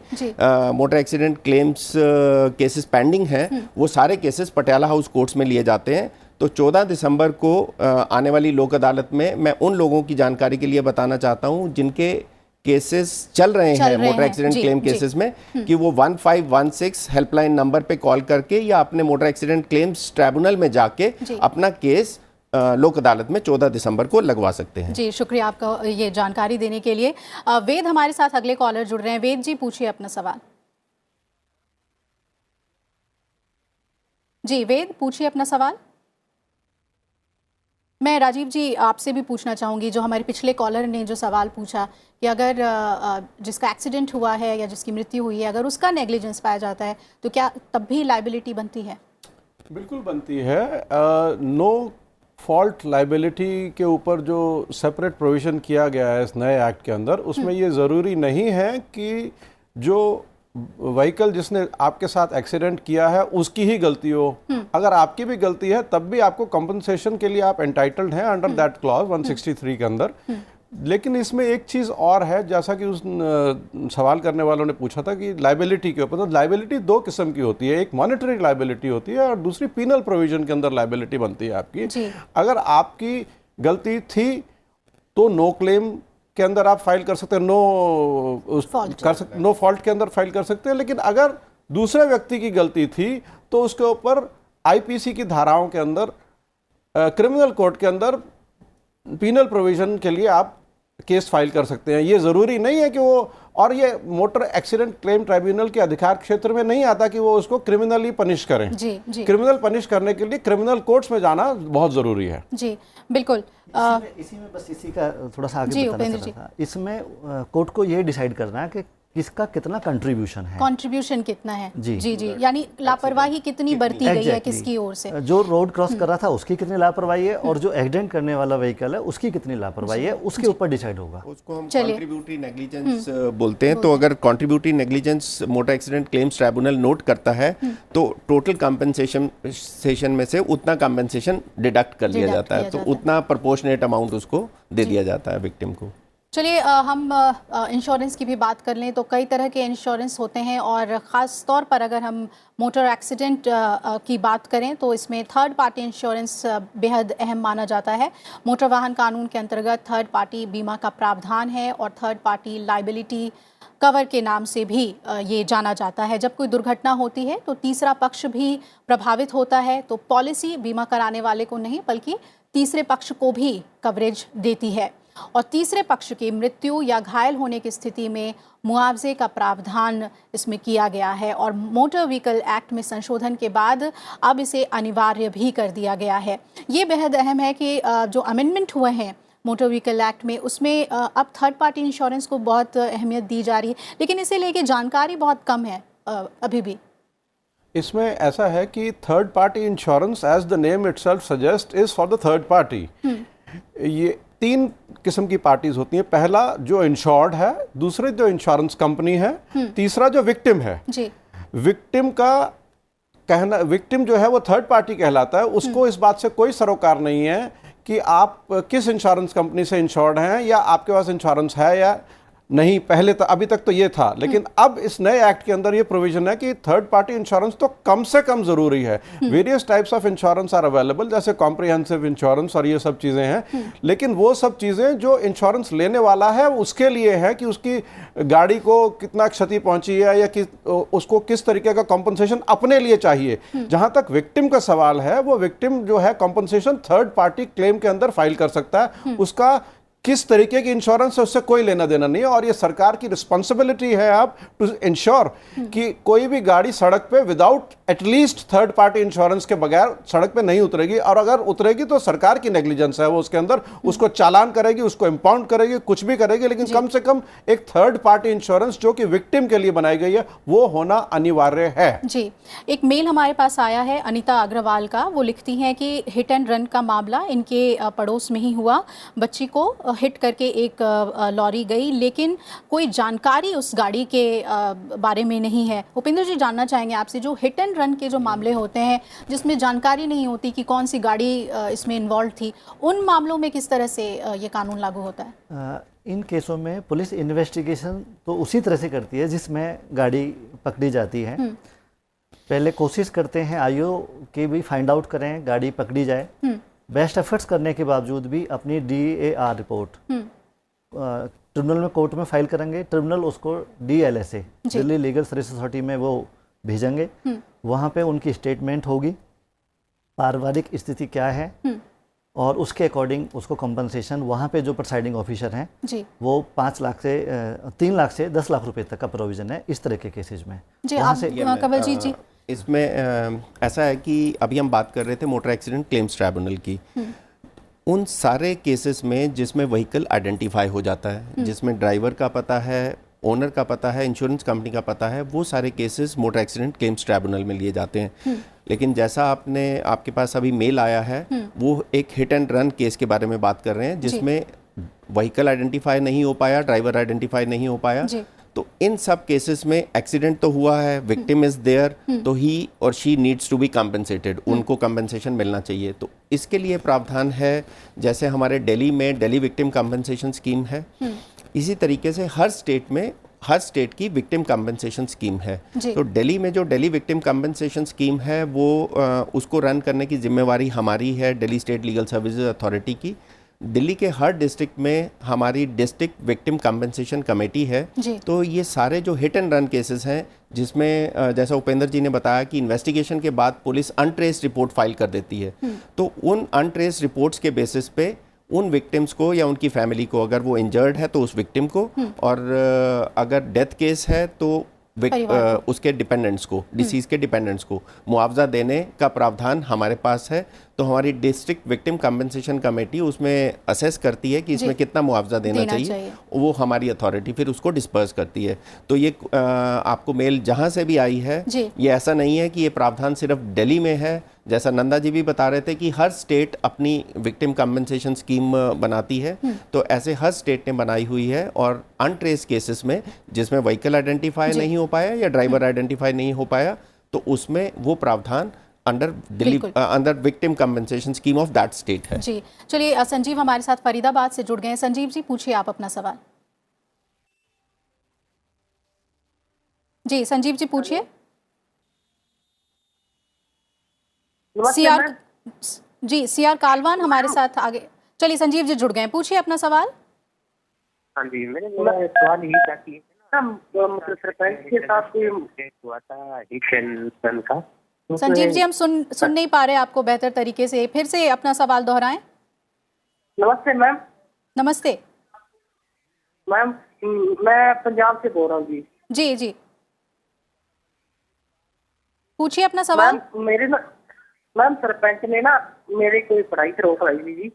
motor accident claims cases pending हैं, वो सारे केसेस पटियाला हाउस कोर्ट्स में लिए जाते हैं। तो 14 दिसंबर को आने वाली लोक अदालत में मैं उन लोगों की जानकारी के लिए बताना चाहता हूं जिनके केसेस चल रहे हैं मोटर हैं, एक्सीडेंट जी, क्लेम जी। केसेस में कि वो 1516 हेल्पलाइन नंबर पे कॉल करके या अपने मोटर एक्सीडेंट क्लेम्स ट्राइब्यूनल में जाके जी। अपना केस लोक अदालत में 14 दिसंबर को लगवा सकते हैं। जी, शुक्रिया आपका ये जानकारी देने के लिए। वेद हमारे साथ अगले कॉलर जुड़ रहे हैं। वेद जी, पूछिए अपना सवाल। जी वेद, पूछिए अपना सवाल। मैं राजीव जी आपसे भी पूछना चाहूँगी, जो हमारे पिछले कॉलर ने जो सवाल पूछा कि अगर जिसका एक्सीडेंट हुआ है या जिसकी मृत्यु हुई है, अगर उसका नेग्लिजेंस पाया जाता है तो क्या तब भी लाइबिलिटी बनती है? बिल्कुल बनती है। नो फॉल्ट लाइबिलिटी के ऊपर जो सेपरेट प्रोविज़न किया गया है इस नए एक्ट के अंदर, उसमें ये ज़रूरी नहीं है कि जो व्हीकल जिसने आपके साथ एक्सीडेंट किया है उसकी ही गलती हो। अगर आपकी भी गलती है तब भी आपको कंपनसेशन के लिए आप एंटाइटल्ड हैं अंडर दैट क्लॉज 163 के अंदर। लेकिन इसमें एक चीज़ और है, जैसा कि उस सवाल करने वालों ने पूछा था कि लाइबिलिटी के ऊपर, तो लाइबिलिटी दो किस्म की होती है, एक मॉनेटरी लाइबिलिटी होती है और दूसरी पीनल प्रोविजन के अंदर लाइबिलिटी बनती है आपकी। अगर आपकी गलती थी तो नो क्लेम के अंदर आप फाइल कर सकते हैं, नो फॉल्ट के अंदर फाइल कर सकते हैं। लेकिन अगर दूसरे व्यक्ति की गलती थी तो उसके ऊपर आईपीसी की धाराओं के अंदर, क्रिमिनल कोर्ट के अंदर पीनल प्रोविजन के लिए आप केस फाइल कर सकते हैं। ये ज़रूरी नहीं है कि वो, और ये मोटर एक्सीडेंट क्लेम ट्राइब्यूनल के अधिकार क्षेत्र में नहीं आता कि वो उसको क्रिमिनली पनिश करें। जी। क्रिमिनल पनिश करने के लिए क्रिमिनल कोर्ट्स में जाना बहुत ज़रूरी है। जी बिल्कुल। इसी में बस इसी का थोड़ा सा आगे बताना चाहता था। इसमें कोर्ट को ये डिसाइड करना है कि किसका कितना कंट्रीब्यूशन है, कंट्रीब्यूशन कितना है। जी जी, यानी लापरवाही कितनी बरती गई है किसकी ओर से। जो रोड क्रॉस कर रहा था उसकी कितनी लापरवाही है और जो एक्सीडेंट करने वाला व्हीकल है उसकी कितनी लापरवाही है, उसके ऊपर डिसाइड होगा। उसको हम कंट्रीब्यूटरी नेग्लिजेंस बोलते हैं। तो अगर contributory negligence motor accident claims tribunal note करता है तो टोटल कंपनसेशन में से उतना कंपनसेशन डिडक्ट कर लिया जाता है, तो उतना प्रोपोर्शनेट अमाउंट उसको दे दिया जाता है विक्टिम को। चलिए हम इंश्योरेंस की भी बात कर लें तो कई तरह के इंश्योरेंस होते हैं और ख़ास तौर पर अगर हम मोटर एक्सीडेंट की बात करें तो इसमें थर्ड पार्टी इंश्योरेंस बेहद अहम माना जाता है। मोटर वाहन कानून के अंतर्गत थर्ड पार्टी बीमा का प्रावधान है और थर्ड पार्टी लाइबिलिटी कवर के नाम से भी ये जाना जाता है। जब कोई दुर्घटना होती है तो तीसरा पक्ष भी प्रभावित होता है, तो पॉलिसी बीमा कराने वाले को नहीं बल्कि तीसरे पक्ष को भी कवरेज देती है और तीसरे पक्ष की मृत्यु या घायल होने की स्थिति में मुआवजे का प्रावधान इसमें किया गया है। और मोटर व्हीकल एक्ट में संशोधन के बाद अब इसे अनिवार्य भी कर दिया गया है। ये बेहद अहम है कि जो अमेंडमेंट हुए हैं मोटर व्हीकल एक्ट में, उसमें अब थर्ड पार्टी इंश्योरेंस को बहुत अहमियत दी जा रही है, लेकिन इसे लेके जानकारी बहुत कम है अभी भी। इसमें ऐसा है कि third party insurance as the name itself suggest is for the third party. ये तीन किस्म की पार्टीज होती हैं। पहला जो इंश्योर्ड है, दूसरे जो इंश्योरेंस कंपनी है, तीसरा जो विक्टिम है। जी। विक्टिम का कहना, विक्टिम जो है वो थर्ड पार्टी कहलाता है। उसको इस बात से कोई सरोकार नहीं है कि आप किस इंश्योरेंस कंपनी से इंश्योर्ड हैं या आपके पास इंश्योरेंस है या नहीं। पहले तो अभी तक तो ये था, लेकिन अब इस नए एक्ट के अंदर ये प्रोविजन है कि थर्ड पार्टी इंश्योरेंस तो कम से कम जरूरी है। Various types of insurance are available, जैसे कॉम्प्रिहेंसिव इंश्योरेंस और ये सब चीज़ें हैं। लेकिन वो सब चीज़ें जो इंश्योरेंस लेने वाला है उसके लिए है कि उसकी गाड़ी को कितना क्षति पहुंची है या कि उसको किस तरीके का कॉम्पनसेशन अपने लिए चाहिए। जहां तक विक्टिम का सवाल है, वो विक्टिम जो है कॉम्पनसेशन थर्ड पार्टी क्लेम के अंदर फाइल कर सकता है। उसका किस तरीके की इंश्योरेंस है उससे कोई लेना देना नहीं है और ये सरकार की रिस्पॉन्सिबिलिटी है आप टू इंश्योर कि कोई भी गाड़ी सड़क पे without at least third party insurance के बगैर सड़क पे नहीं उतरेगी। और अगर उतरेगी तो सरकार की नेग्लिजेंस है वो उसके अंदर, उसको चालान करेगी, उसको इंपाउंड करेगी, कुछ भी करेगी, लेकिन कम से कम एक थर्ड पार्टी इंश्योरेंस जो कि विक्टिम के लिए बनाई गई है वो होना अनिवार्य है। जी, एक मेल हमारे पास आया है अनीता अग्रवाल का। वो लिखती हैं कि हिट एंड रन का मामला इनके पड़ोस में ही हुआ। बच्ची को हिट करके एक लॉरी गई, लेकिन कोई जानकारी उस गाड़ी के बारे में नहीं है। उपेंद्र जी, जानना चाहेंगे आपसे, जो हिट एंड रन के जो मामले होते हैं जिसमें जानकारी नहीं होती कि कौन सी गाड़ी इसमें इन्वॉल्व थी, उन मामलों में किस तरह से ये कानून लागू होता है? इन केसों में पुलिस इन्वेस्टिगेशन तो उसी तरह से करती है जिसमें गाड़ी पकड़ी जाती है। पहले कोशिश करते हैं आईओ के भी फाइंड आउट करें, गाड़ी पकड़ी जाए। बेस्ट एफर्ट्स करने के बावजूद भी अपनी DAR रिपोर्ट ट्रिब्यूनल में कोर्ट में फाइल करेंगे, ट्रिब्यूनल उसको DLSA Delhi legal service authority में वो भेजेंगे। वहाँ पे उनकी स्टेटमेंट होगी, पारिवारिक स्थिति क्या है, और उसके अकॉर्डिंग उसको कंपनसेशन वहाँ पे जो प्रिसाइडिंग ऑफिसर हैं वो 5 लाख से 3 लाख से 10 लाख रुपए तक का प्रोविजन है इस तरह के केसेज में। जी आप कंवलजीत जी इसमें ऐसा है कि अभी हम बात कर रहे थे मोटर एक्सीडेंट क्लेम्स ट्राइब्यूनल की। उन सारे केसेस में जिसमें व्हीकल आइडेंटिफाई हो जाता है, जिसमें ड्राइवर का पता है, ओनर का पता है, इंश्योरेंस कंपनी का पता है, वो सारे cases motor accident claims tribunal में लिए जाते हैं। लेकिन जैसा आपके पास अभी मेल आया है, वो एक हिट एंड रन केस के बारे में बात कर रहे हैं, जिसमें व्हीकल आइडेंटिफाई नहीं हो पाया, ड्राइवर आइडेंटिफाई नहीं हो पाया। तो इन सब केसेस में एक्सीडेंट तो हुआ है, विक्टिम इज देयर, तो ही और she needs to be compensated, उनको कॉम्पेंसेशन मिलना चाहिए। तो इसके लिए प्रावधान है, जैसे हमारे दिल्ली में दिल्ली विक्टिम कॉम्पेंसेशन स्कीम है, इसी तरीके से हर स्टेट की विक्टिम कॉम्पेंसेशन स्कीम है। तो दिल्ली में जो दिल्ली विक्टिम कॉम्पेंसेशन स्कीम है वो उसको रन करने की जिम्मेवारी हमारी है, Delhi state legal services authority की। दिल्ली के हर डिस्ट्रिक्ट में हमारी डिस्ट्रिक्ट विक्टिम कॉम्पेंसेशन कमेटी है। तो ये सारे जो हिट एंड रन केसेस हैं, जिसमें जैसा उपेंद्र जी ने बताया कि इन्वेस्टिगेशन के बाद पुलिस अनट्रेस्ड रिपोर्ट फाइल कर देती है, तो उन अनट्रेस्ड रिपोर्ट्स के बेसिस पे उन विक्टिम्स को या उनकी फैमिली को, अगर वो इंजर्ड है तो उस विक्टिम को, और अगर डेथ केस है तो उसके डिपेंडेंट्स को, डिसीज के डिपेंडेंट्स को मुआवजा देने का प्रावधान हमारे पास है। तो हमारी डिस्ट्रिक्ट विक्टिम कॉम्पेंसेशन कमेटी उसमें असेस करती है कि इसमें कितना मुआवजा देना चाहिए, वो हमारी अथॉरिटी फिर उसको डिस्पर्स करती है। तो ये आपको मेल जहाँ से भी आई है, ये ऐसा नहीं है कि ये प्रावधान सिर्फ दिल्ली में है। जैसा नंदा जी भी बता रहे थे कि हर स्टेट अपनी विक्टिम कॉम्पेंसेशन स्कीम बनाती है, तो ऐसे हर स्टेट ने बनाई हुई है। और अनट्रेस केसेस में, जिसमें व्हीकल आइडेंटिफाई नहीं हो पाया या ड्राइवर आइडेंटिफाई नहीं हो पाया, तो उसमें वो प्रावधान under victim compensation scheme of that state है। जी चलिए, संजीव हमारे साथ फरीदाबाद से जुड़ गए हैं। संजीव जी पूछिए आप अपना सवाल। जी संजीव जी पूछिए। सीआर कालवान हमारे साथ आगे। चलिए संजीव जी जुड़ गए, पूछिए अपना सवाल। हाँ जी, मैंने सवाल यही था कि मतलब सरपंच के साथ कोई हुआ था हिट एंड रन का। संजीव जी हम सुन नहीं पा रहे आपको बेहतर तरीके से, फिर से अपना सवाल दोहराएं। नमस्ते मैम। नमस्ते मैम, मैं पंजाब से बोल रहा हूँ जी। जी जी पूछिए अपना सवाल। मैम सरपंच ने ना मेरे कोई पढ़ाई से रोक लाई जी।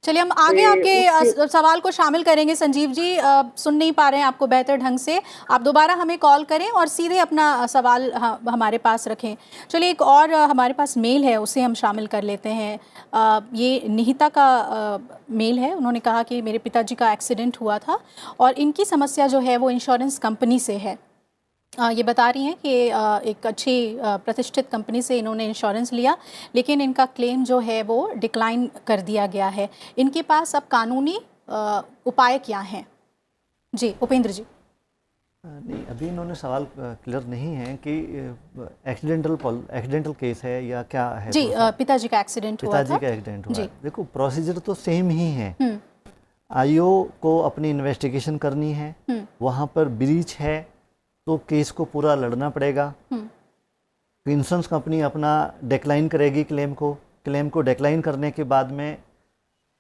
चलिए हम आगे आपके सवाल को शामिल करेंगे। संजीव जी सुन नहीं पा रहे हैं आपको बेहतर ढंग से, आप दोबारा हमें कॉल करें और सीधे अपना सवाल हमारे पास रखें। चलिए एक और हमारे पास मेल है, उसे हम शामिल कर लेते हैं। ये निहिता का मेल है। उन्होंने कहा कि मेरे पिताजी का एक्सीडेंट हुआ था और इनकी समस्या जो है वो इंश्योरेंस कंपनी से है। ये बता रही हैं कि एक अच्छी प्रतिष्ठित कंपनी से इन्होंने इंश्योरेंस लिया, लेकिन इनका क्लेम जो है वो डिक्लाइन कर दिया गया है। इनके पास अब कानूनी उपाय क्या हैं? जी उपेंद्र जी। नहीं, अभी इन्होंने सवाल क्लियर नहीं है कि एक्सीडेंटल केस है या क्या है। जी पिताजी का एक्सीडेंट हुआ था। पिताजी का एक्सीडेंट हुआ। देखो प्रोसीजर तो सेम ही है। आईओ को अपनी इन्वेस्टिगेशन करनी है, वहाँ पर ब्रीच है तो केस को पूरा लड़ना पड़ेगा। इंश्योरेंस कंपनी अपना डिक्लाइन करेगी क्लेम को डिक्लाइन करने के बाद में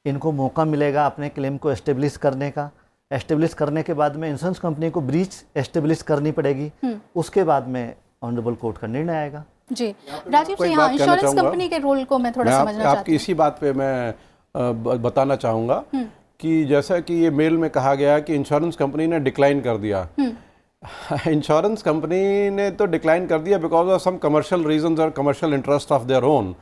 इनको मौका मिलेगा अपने क्लेम को एस्टेब्लिश करने का। एस्टेब्लिश करने के बाद में इंश्योरेंस कंपनी को ब्रीच एस्टेब्लिश करनी पड़ेगी। उसके बाद में ऑनरेबल कोर्ट का निर्णय आएगा। जी राजीव जी, यहाँ इंश्योरेंस कंपनी के रोल को मैं थोड़ा समझना चाहती हूँ। इसी बात पे मैं बताना चाहूँगा कि जैसा कि ये मेल में कहा गया कि इंश्योरेंस कंपनी ने डिक्लाइन कर दिया। इंश्योरेंस कंपनी ने तो डिक्लाइन कर दिया because of some commercial reasons और commercial interest of their own.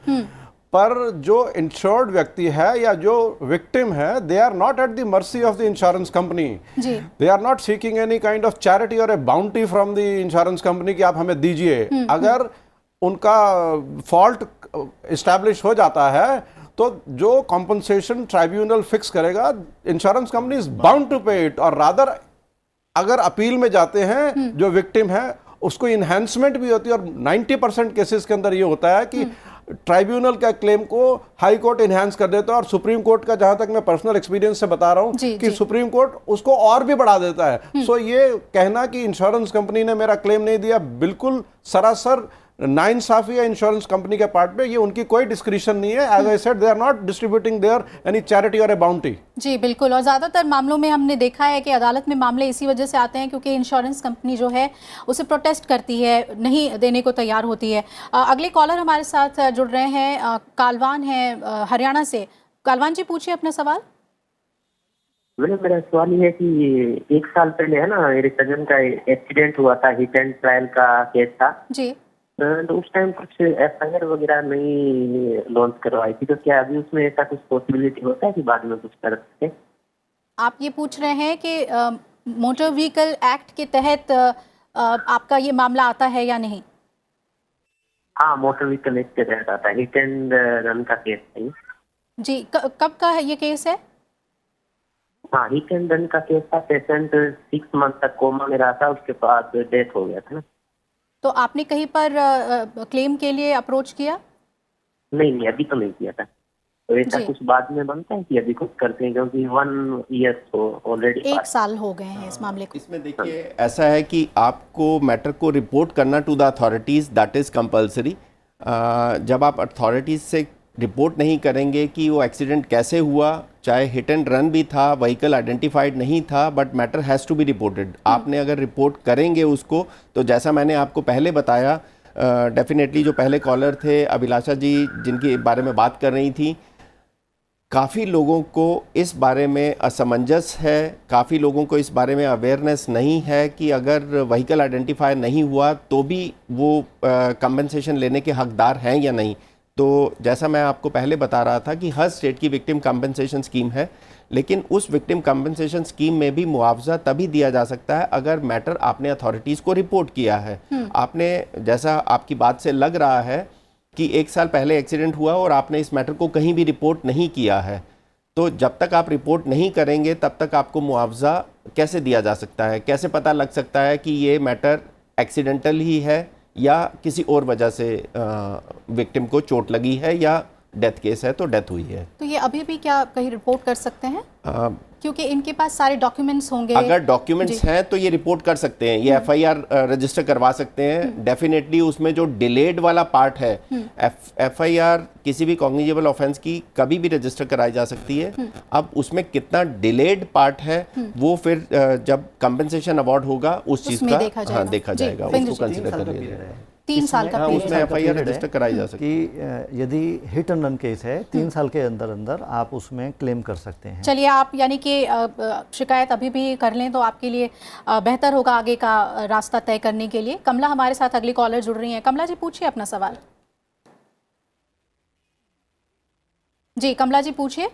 पर जो इंश्योर्ड व्यक्ति है या जो विक्टिम है, they are not at the mercy of the insurance company. They are not seeking any kind of charity और a bounty from the insurance company कि आप हमें दीजिए। अगर उनका फॉल्ट एस्टैब्लिश हो जाता है तो जो कॉम्पनसेशन ट्राइब्यूनल फिक्स करेगा, insurance company is bound to pay it. और रादर अगर अपील में जाते हैं जो विक्टिम है, उसको इन्हेंसमेंट भी होती है। और 90% केसेस के अंदर ये होता है कि ट्राइब्यूनल का क्लेम को हाई कोर्ट इन्हांस कर देता है, और सुप्रीम कोर्ट का, जहां तक मैं पर्सनल एक्सपीरियंस से बता रहा हूं कि सुप्रीम कोर्ट उसको और भी बढ़ा देता है। सो ये कहना कि इंश्योरेंस कंपनी ने मेरा क्लेम नहीं दिया, बिल्कुल सरासर नाइंसाफी है इंश्योरेंस कंपनी के पार्ट पे। ये उनकी कोई डिस्क्रिशन नहीं है। As I said, they are not distributing their any charity और ए बाउंटी। जी बिल्कुल, और ज़्यादातर मामलों में हमने देखा है कि अदालत में मामले इसी वजह से आते हैं क्योंकि इंश्योरेंस कंपनी जो है उसे प्रोटेस्ट करती है, नहीं देने को तैयार होती है। अगले कॉलर हमारे साथ जुड़ रहे हैं, कालवान हैं हरियाणा से। कालवान जी, पूछिए अपना सवाल। मेरा सवाल ये है कि 1 साल पहले है ना, मेरे कजन का एक्सीडेंट हुआ था, हिट एंड ट्रायल का केस था जी। तो उस टाइम कुछ FIR वगैरह नहीं लॉन्च करवाई थी, तो क्या अभी उसमें ऐसा कुछ पॉसिबिलिटी होता है कि बाद में कुछ कर सकते? आप ये पूछ रहे हैं कि मोटर व्हीकल एक्ट के तहत आपका ये मामला आता है या नहीं? हाँ, मोटर व्हीकल एक्ट के तहत आता है, हिट एंड रन का केस है जी। कब का है ये केस है? हाँ, हिट एंड रन का केस था। पेशेंट 6 मंथ तक कोमा में रहा था, उसके बाद डेथ हो गया था ना। तो आपने कहीं पर क्लेम के लिए अप्रोच किया? नहीं, अभी तो नहीं किया था। तो ऐसा कुछ बाद में बनता है कि अभी कुछ करते हैं, क्योंकि 1 ईयर तो ऑलरेडी 1 साल हो गए हैं इस मामले को। इसमें देखिए ऐसा है कि आपको मैटर को रिपोर्ट करना to the authorities, that is compulsory. जब आप अथॉरिटीज़ से रिपोर्ट नहीं करेंगे कि वो एक्सीडेंट कैसे हुआ, चाहे हिट एंड रन भी था, व्हीकल आइडेंटिफाइड नहीं था, but matter has to be reported. आपने अगर रिपोर्ट करेंगे उसको, तो जैसा मैंने आपको पहले बताया, डेफिनेटली जो पहले कॉलर थे अभिलाषा जी जिनके बारे में बात कर रही थी, काफ़ी लोगों को इस बारे में असमंजस है, काफ़ी लोगों को इस बारे में अवेयरनेस नहीं है कि अगर व्हीकल आइडेंटिफाई नहीं हुआ तो भी वो कंपनसेशन लेने के हकदार हैं या नहीं। तो जैसा मैं आपको पहले बता रहा था कि हर स्टेट की विक्टिम कंपनसेशन स्कीम है, लेकिन उस विक्टिम कंपनसेशन स्कीम में भी मुआवजा तभी दिया जा सकता है अगर मैटर आपने अथॉरिटीज़ को रिपोर्ट किया है। आपने, जैसा आपकी बात से लग रहा है कि 1 साल पहले एक्सीडेंट हुआ और आपने इस मैटर को कहीं भी रिपोर्ट नहीं किया है, तो जब तक आप रिपोर्ट नहीं करेंगे तब तक आपको मुआवजा कैसे दिया जा सकता है? कैसे पता लग सकता है कि ये मैटर एक्सीडेंटल ही है या किसी और वजह से विक्टिम को चोट लगी है या डेथ केस है तो डेथ हुई है? तो ये अभी भी क्या कहीं रिपोर्ट कर सकते हैं? क्योंकि इनके पास सारे डॉक्यूमेंट्स होंगे। अगर डॉक्यूमेंट्स हैं तो ये रिपोर्ट कर सकते हैं, ये FIR रजिस्टर करवा सकते हैं। डेफिनेटली उसमें जो डिलेड वाला पार्ट है, FIR किसी भी कॉग्निजेबल ऑफेंस की कभी भी रजिस्टर कराई जा सकती है। अब उसमें कितना डिलेड पार्ट है वो फिर जब कंपनसेशन अवार्ड होगा उस चीज़ का देखा जाएगा, उसको कंसिडर कर लिया जाएगा। 3 साल का पीरियड उसमें FIR रजिस्टर कराई जा सकती है कि यदि हिट एंड रन केस है 3 साल के अंदर अंदर आप उसमें क्लेम कर सकते हैं। चलिए, आप यानी कि शिकायत अभी भी कर लें तो आपके लिए बेहतर होगा आगे का रास्ता तय करने के लिए। कमला हमारे साथ अगली कॉलर जुड़ रही हैं। कमला जी, पूछिए अपना सवाल। जी कमला जी, पूछिए।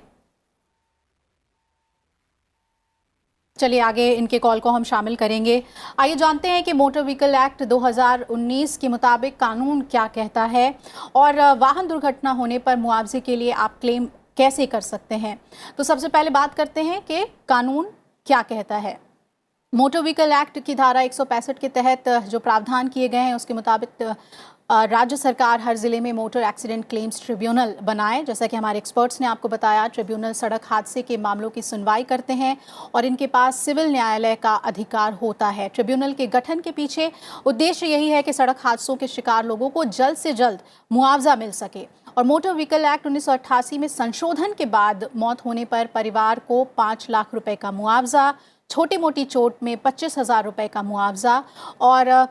चलिए, आगे इनके कॉल को हम शामिल करेंगे। आइए जानते हैं कि मोटर व्हीकल एक्ट 2019 के मुताबिक कानून क्या कहता है और वाहन दुर्घटना होने पर मुआवजे के लिए आप क्लेम कैसे कर सकते हैं। तो सबसे पहले बात करते हैं कि कानून क्या कहता है। मोटर व्हीकल एक्ट की धारा 165 के तहत जो प्रावधान किए गए हैं उसके मुताबिक राज्य सरकार हर ज़िले में मोटर एक्सीडेंट क्लेम्स ट्रिब्यूनल बनाए। जैसा कि हमारे एक्सपर्ट्स ने आपको बताया, ट्रिब्यूनल सड़क हादसे के मामलों की सुनवाई करते हैं और इनके पास सिविल न्यायालय का अधिकार होता है। ट्रिब्यूनल के गठन के पीछे उद्देश्य यही है कि सड़क हादसों के शिकार लोगों को जल्द से जल्द मुआवजा मिल सके। और मोटर व्हीकल एक्ट 1988 में संशोधन के बाद मौत होने पर परिवार को 5 लाख रुपए का मुआवजा, छोटी मोटी चोट में 25,000 रुपए का मुआवजा और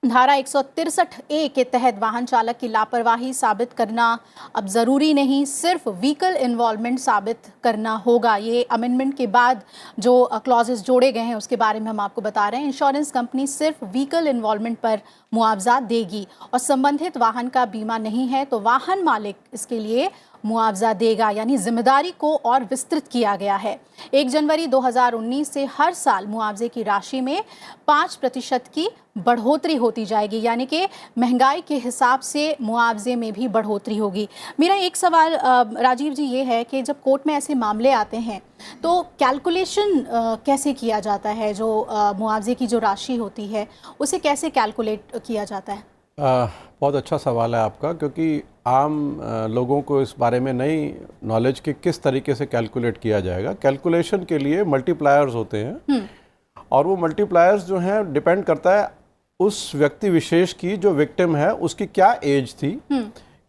धारा 163A के तहत वाहन चालक की लापरवाही साबित करना अब ज़रूरी नहीं, सिर्फ व्हीकल इन्वॉल्वमेंट साबित करना होगा। ये अमेंडमेंट के बाद जो क्लॉजेस जोड़े गए हैं उसके बारे में हम आपको बता रहे हैं। इंश्योरेंस कंपनी सिर्फ व्हीकल इन्वॉल्वमेंट पर मुआवजा देगी और संबंधित वाहन का बीमा नहीं है तो वाहन मालिक इसके लिए मुआवजा देगा, यानी जिम्मेदारी को और विस्तृत किया गया है। 1 जनवरी 2019 से हर साल मुआवजे की राशि में 5% की बढ़ोतरी होती जाएगी, यानी कि महंगाई के हिसाब से मुआवजे में भी बढ़ोतरी होगी। मेरा एक सवाल राजीव जी ये है कि जब कोर्ट में ऐसे मामले आते हैं तो कैलकुलेशन कैसे किया जाता है? जो मुआवजे की जो राशि होती है उसे कैसे कैलकुलेट किया जाता है? बहुत अच्छा सवाल है आपका, क्योंकि आम लोगों को इस बारे में नई नॉलेज कि किस तरीके से कैलकुलेट किया जाएगा। कैलकुलेशन के लिए मल्टीप्लायर्स होते हैं और वो मल्टीप्लायर्स जो हैं डिपेंड करता है उस व्यक्ति विशेष की, जो विक्टिम है उसकी क्या एज थी,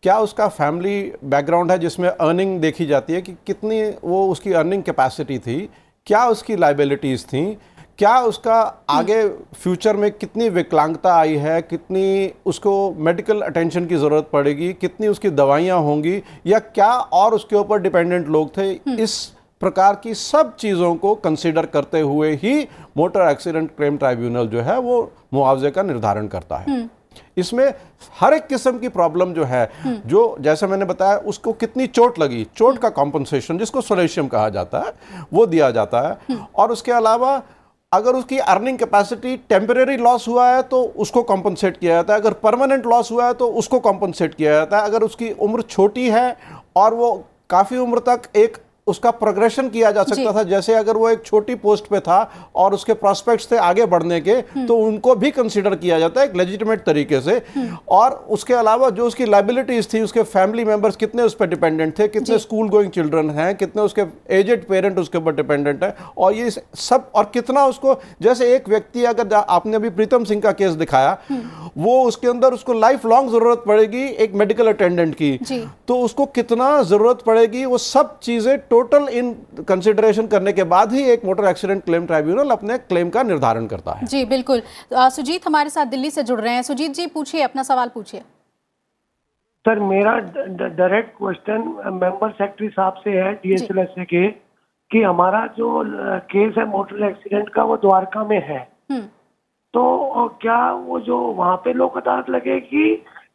क्या उसका फैमिली बैकग्राउंड है जिसमें अर्निंग देखी जाती है कि कितनी वो उसकी अर्निंग कैपेसिटी थी, क्या उसकी लाइबिलिटीज़ थी, क्या उसका आगे फ्यूचर में कितनी विकलांगता आई है, कितनी उसको मेडिकल अटेंशन की ज़रूरत पड़ेगी, कितनी उसकी दवाइयाँ होंगी, या क्या और उसके ऊपर डिपेंडेंट लोग थे। इस प्रकार की सब चीज़ों को कंसीडर करते हुए ही मोटर एक्सीडेंट क्लेम ट्राइब्यूनल जो है वो मुआवजे का निर्धारण करता है। इसमें हर एक किस्म की प्रॉब्लम जो है, जो जैसे मैंने बताया उसको कितनी चोट लगी, चोट का कॉम्पनसेशन जिसको सोलेशियम कहा जाता है वो दिया जाता है। और उसके अलावा अगर उसकी अर्निंग कैपेसिटी टेम्परेरी लॉस हुआ है तो उसको कॉम्पनसेट किया जाता है, अगर परमानेंट लॉस हुआ है तो उसको कॉम्पनसेट किया जाता है। अगर उसकी उम्र छोटी है और वो काफ़ी उम्र तक एक उसका प्रोग्रेशन किया जा सकता था, जैसे अगर वो एक छोटी पोस्ट पे था और उसके प्रोस्पेक्ट्स थे आगे बढ़ने के, तो उनको भी कंसीडर किया जाता है एक लेजिटिमेट तरीके से। और उसके अलावा जो उसकी लाइबिलिटीज थी, उसके फैमिली मेंबर्स कितने उस पर डिपेंडेंट थे, कितने स्कूल गोइंग चिल्ड्रन हैं, कितने उसके एजेड पेरेंट उसके ऊपर डिपेंडेंट है, और ये सब, और कितना उसको, जैसे एक व्यक्ति अगर आपने अभी प्रीतम सिंह का केस दिखाया, वो उसके अंदर उसको लाइफ लॉन्ग जरूरत पड़ेगी एक मेडिकल अटेंडेंट की, तो उसको कितना जरूरत पड़ेगी, वो सब चीजें टोटल इन कंसिडरेशन करने के बाद ही एक मोटर एक्सीडेंट क्लेम ट्राइब्यूनल अपने क्लेम का निर्धारण करता है। जी बिल्कुल। सुजीत हमारे साथ दिल्ली से जुड़ रहे हैं। सुजीत जी पूछिए, अपना सवाल पूछिए। सर मेरा डायरेक्ट क्वेश्चन मेंबर सेक्रेटरी साहब से है DSLSA के, कि हमारा जो केस है मोटर एक्सीडेंट का वो द्वारका में है, तो क्या वो जो वहाँ पे लोक अदालत लगेगी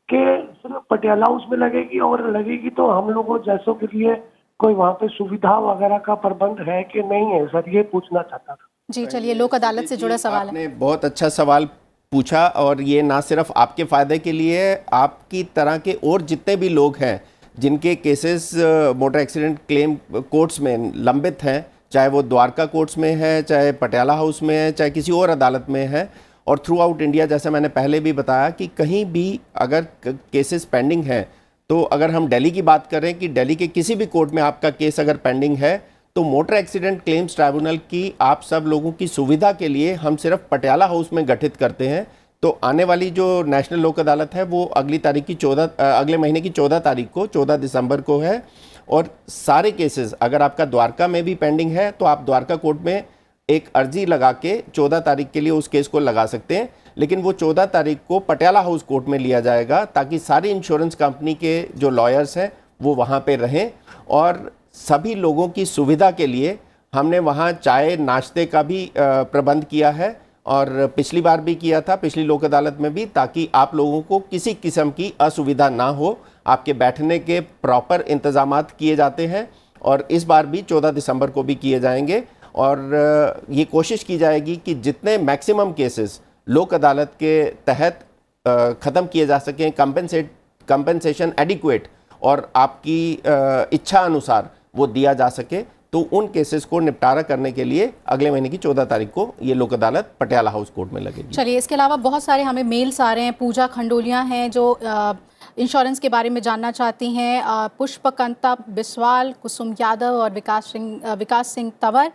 कि सिर्फ पटियाला हाउस में लगेगी, और लगेगी तो हम लोगों जैसों के लिए कोई वहाँ पे सुविधा वगैरह का प्रबंध है कि नहीं है? सर ये पूछना चाहता था। जी चलिए, लोक अदालत से जुड़ा सवाल है। आपने बहुत अच्छा सवाल पूछा, और ये ना सिर्फ आपके फ़ायदे के लिए, आपकी तरह के और जितने भी लोग हैं जिनके cases motor accident claim courts में लंबित हैं, चाहे वो द्वारका कोर्ट्स में है, चाहे पटियाला हाउस में है, चाहे किसी और अदालत में है, और थ्रू आउट इंडिया, जैसे मैंने पहले भी बताया कि कहीं भी अगर केसेस पेंडिंग हैं, तो अगर हम दिल्ली की बात करें कि दिल्ली के किसी भी कोर्ट में आपका केस अगर पेंडिंग है, तो मोटर एक्सीडेंट क्लेम्स ट्राइब्यूनल की आप सब लोगों की सुविधा के लिए हम सिर्फ पटियाला हाउस में गठित करते हैं। तो आने वाली जो नेशनल लोक अदालत है वो अगले महीने की 14 तारीख को, 14 दिसंबर को है। और सारे केसेस अगर आपका द्वारका में भी पेंडिंग है तो आप द्वारका कोर्ट में एक अर्जी लगा के 14 तारीख के लिए उस केस को लगा सकते हैं, लेकिन वो 14 तारीख को पटियाला हाउस कोर्ट में लिया जाएगा, ताकि सारी इंश्योरेंस कंपनी के जो लॉयर्स हैं वो वहाँ पे रहें। और सभी लोगों की सुविधा के लिए हमने वहाँ चाय नाश्ते का भी प्रबंध किया है, और पिछली बार भी किया था, पिछली लोक अदालत में भी, ताकि आप लोगों को किसी किस्म की असुविधा ना हो। आपके बैठने के प्रॉपर इंतजामात किए जाते हैं, और इस बार भी 14 दिसंबर को भी किए जाएंगे। और ये कोशिश की जाएगी कि जितने मैक्सिमम केसेस लोक अदालत के तहत ख़त्म किए जा सकें, कंपेंसेशन एडिक्वेट और आपकी इच्छा अनुसार वो दिया जा सके, तो उन केसेस को निपटारा करने के लिए अगले महीने की 14 तारीख को ये लोक अदालत पटियाला हाउस कोर्ट में लगेगी। चलिए, इसके अलावा बहुत सारे हमें मेल्स आ रहे हैं। पूजा खंडोलिया हैं जो इंश्योरेंस के बारे में जानना चाहती हैं। पुष्पकंता बिस्वाल, कुसुम यादव और विकास सिंह तंवर।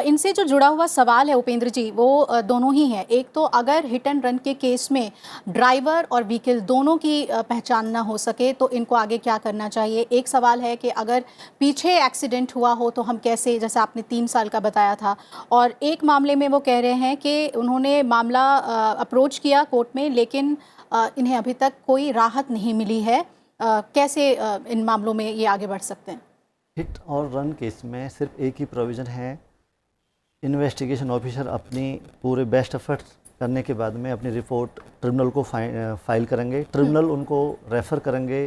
इनसे जो जुड़ा हुआ सवाल है उपेंद्र जी, वो दोनों ही हैं। एक तो अगर हिट एंड रन के केस में ड्राइवर और व्हीकल दोनों की पहचान ना हो सके तो इनको आगे क्या करना चाहिए। एक सवाल है कि अगर पीछे एक्सीडेंट हुआ हो तो हम कैसे, जैसे आपने 3 साल का बताया था। और एक मामले में वो कह रहे हैं कि उन्होंने मामला अप्रोच किया कोर्ट में, लेकिन इन्हें अभी तक कोई राहत नहीं मिली है। कैसे इन मामलों में ये आगे बढ़ सकते हैं? हिट और रन केस में सिर्फ एक ही प्रोविज़न है, इन्वेस्टिगेशन ऑफिसर अपनी पूरे बेस्ट एफर्ट्स करने के बाद में अपनी रिपोर्ट ट्रिब्यूनल को फाइल करेंगे। ट्रिब्यूनल उनको रेफ़र करेंगे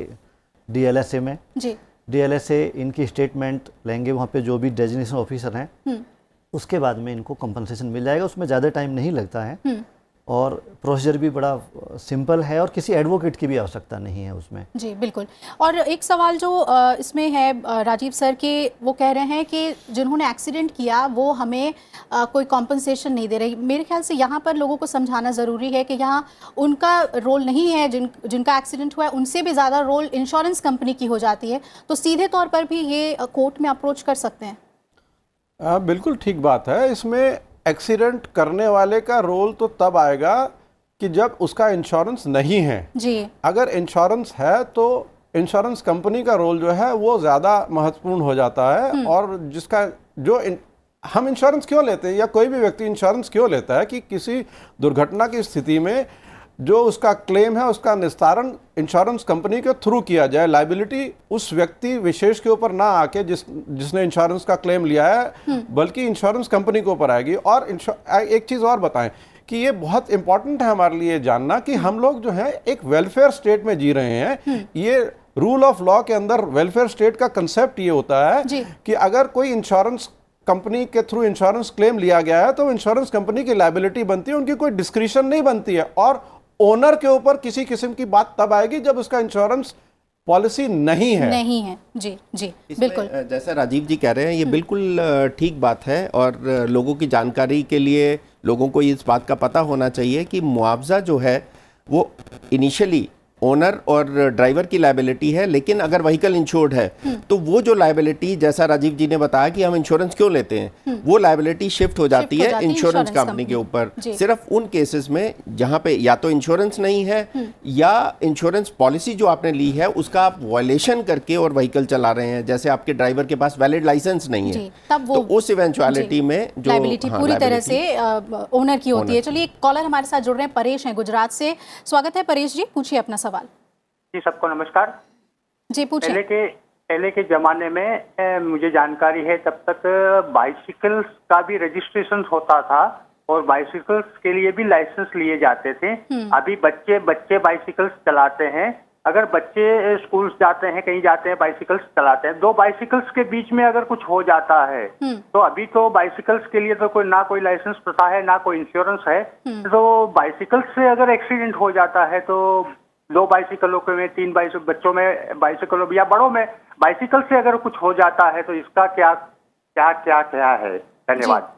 DLSA में। जी, DLSA इनकी स्टेटमेंट लेंगे, वहाँ पे जो भी डेजिग्नेशन ऑफिसर हैं, उसके बाद में इनको कंपनसेशन मिल जाएगा। उसमें ज़्यादा टाइम नहीं लगता है, और प्रोसीजर भी बड़ा सिंपल है और किसी एडवोकेट की भी आवश्यकता नहीं है उसमें। जी बिल्कुल। और एक सवाल जो इसमें है राजीव सर के, वो कह रहे हैं कि जिन्होंने एक्सीडेंट किया वो हमें कोई कॉम्पनसेशन नहीं दे रही। मेरे ख्याल से यहाँ पर लोगों को समझाना ज़रूरी है कि यहाँ उनका रोल नहीं है, जिनका एक्सीडेंट हुआ है उनसे भी ज़्यादा रोल इंश्योरेंस कंपनी की हो जाती है, तो सीधे तौर पर भी ये कोर्ट में अप्रोच कर सकते हैं। बिल्कुल ठीक बात है। इसमें एक्सीडेंट करने वाले का रोल तो तब आएगा कि जब उसका इंश्योरेंस नहीं है जी। अगर इंश्योरेंस है तो इंश्योरेंस कंपनी का रोल जो है वो ज़्यादा महत्वपूर्ण हो जाता है। और जिसका जो हम इंश्योरेंस क्यों लेते हैं या कोई भी व्यक्ति इंश्योरेंस क्यों लेता है कि किसी दुर्घटना की स्थिति में जो उसका क्लेम है उसका निस्तारण इंश्योरेंस कंपनी के थ्रू किया जाए, लाइबिलिटी उस व्यक्ति विशेष के ऊपर ना आके जिसने इंश्योरेंस का क्लेम लिया है बल्कि इंश्योरेंस कंपनी के ऊपर आएगी। और एक चीज़ और बताएं कि ये बहुत इंपॉर्टेंट है हमारे लिए जानना कि हम लोग जो है एक वेलफेयर स्टेट में जी रहे हैं। ये रूल ऑफ लॉ के अंदर वेलफेयर स्टेट का कंसेप्ट ये होता है कि अगर कोई इंश्योरेंस कंपनी के थ्रू इंश्योरेंस क्लेम लिया गया है तो इंश्योरेंस कंपनी की लायबिलिटी बनती है, उनकी कोई डिस्क्रिशन नहीं बनती है। और ओनर के ऊपर किसी किस्म की बात तब आएगी जब उसका इंश्योरेंस पॉलिसी नहीं है। जी जी बिल्कुल। जैसा राजीव जी कह रहे हैं ये बिल्कुल ठीक बात है। और लोगों की जानकारी के लिए लोगों को इस बात का पता होना चाहिए कि मुआवजा जो है वो इनिशियली ओनर और ड्राइवर की लायबिलिटी है, लेकिन अगर व्हीकल इंश्योर्ड है तो वो जो लायबिलिटी, जैसा राजीव जी ने बताया कि हम इंश्योरेंस क्यों लेते हैं, वो लायबिलिटी शिफ्ट हो जाती है इंश्योरेंस कंपनी के ऊपर। सिर्फ उन केसेस में जहां पे या तो इंश्योरेंस नहीं है या इंश्योरेंस पॉलिसी जो आपने ली है उसका आप वायलेशन करके और व्हीकल चला रहे हैं, जैसे आपके ड्राइवर के पास वैलिड लाइसेंस नहीं है, तब वो तो उस इवेंचुअलिटी में जो लायबिलिटी पूरी तरह से ओनर की होती है। चलिए एक कॉलर हमारे साथ जुड़ रहे हैं, परेश हैं गुजरात से। स्वागत है परेश जी, पूछिए अपना सवाल। जी सबको नमस्कार जी, पूछिए। पहले के जमाने में मुझे जानकारी है तब तक बाइसिकल्स का भी रजिस्ट्रेशन होता था और बाइसिकल्स के लिए भी लाइसेंस लिए जाते थे। अभी बच्चे बाइसिकल्स चलाते हैं। अगर बच्चे स्कूल जाते हैं, कहीं जाते हैं, बाइसिकल्स चलाते हैं, दो बाइसिकल्स के बीच में अगर कुछ हो जाता है तो अभी तो बाइसिकल्स के लिए तो कोई लाइसेंस प्रथा है, ना कोई इंश्योरेंस है। तो बाइसिकल्स से अगर एक्सीडेंट हो जाता है तो दो बाइसिकलों में, तीन बच्चों में बाइसिकलों या बड़ों में बाइसिकल से अगर कुछ हो जाता है तो इसका क्या है? धन्यवाद।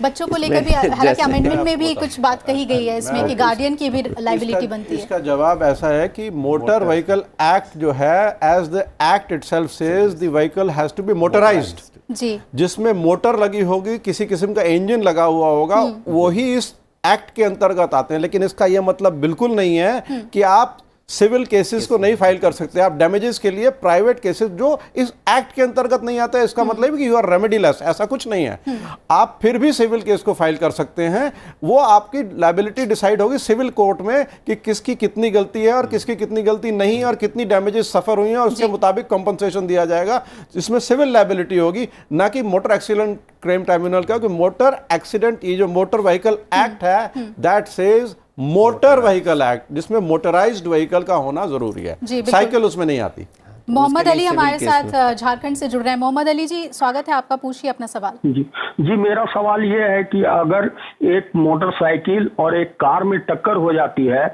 बच्चों को लेकर भी हालांकि अमेंडमेंट में भी कुछ बात कही गई है इसमें कि गार्डियन की भी लायबिलिटी बनती है। इसका जवाब ऐसा है कि मोटर व्हीकल एक्ट जो है, as the act itself says the vehicle has to be motorized. जी, जिसमें मोटर लगी होगी, किसी किस्म का इंजन लगा हुआ होगा, वही इस एक्ट के अंतर्गत आते हैं। लेकिन इसका यह मतलब बिल्कुल नहीं है कि आप सिविल केसेस को नहीं फाइल कर सकते। आप डैमेजेस के लिए प्राइवेट केसेस जो इस एक्ट के अंतर्गत नहीं आता है, इसका मतलब है कि यू आर रेमेडीलेस, ऐसा कुछ नहीं है। आप फिर भी सिविल केस को फाइल कर सकते हैं। वो आपकी लायबिलिटी डिसाइड होगी सिविल कोर्ट में कि किसकी कितनी गलती है और किसकी कितनी गलती नहीं है और कितनी डैमेजेस सफर हुई हैं, और उसके मुताबिक कॉम्पनसेशन दिया जाएगा। इसमें सिविल लायबिलिटी होगी, ना कि मोटर एक्सीडेंट क्लेम ट्राइब्यूनल का। मोटर एक्सीडेंट, ये जो मोटर व्हीकल एक्ट है, that says motor vehicle act, जिसमें मोटराइज्ड व्हीकल का होना जरूरी है, साइकिल उसमें नहीं आती। मोहम्मद अली हमारे साथ झारखंड से जुड़ रहे हैं। मोहम्मद अली जी स्वागत है आपका, पूछिए अपना सवाल। जी मेरा सवाल ये है कि अगर एक मोटरसाइकिल और एक कार में टक्कर हो जाती है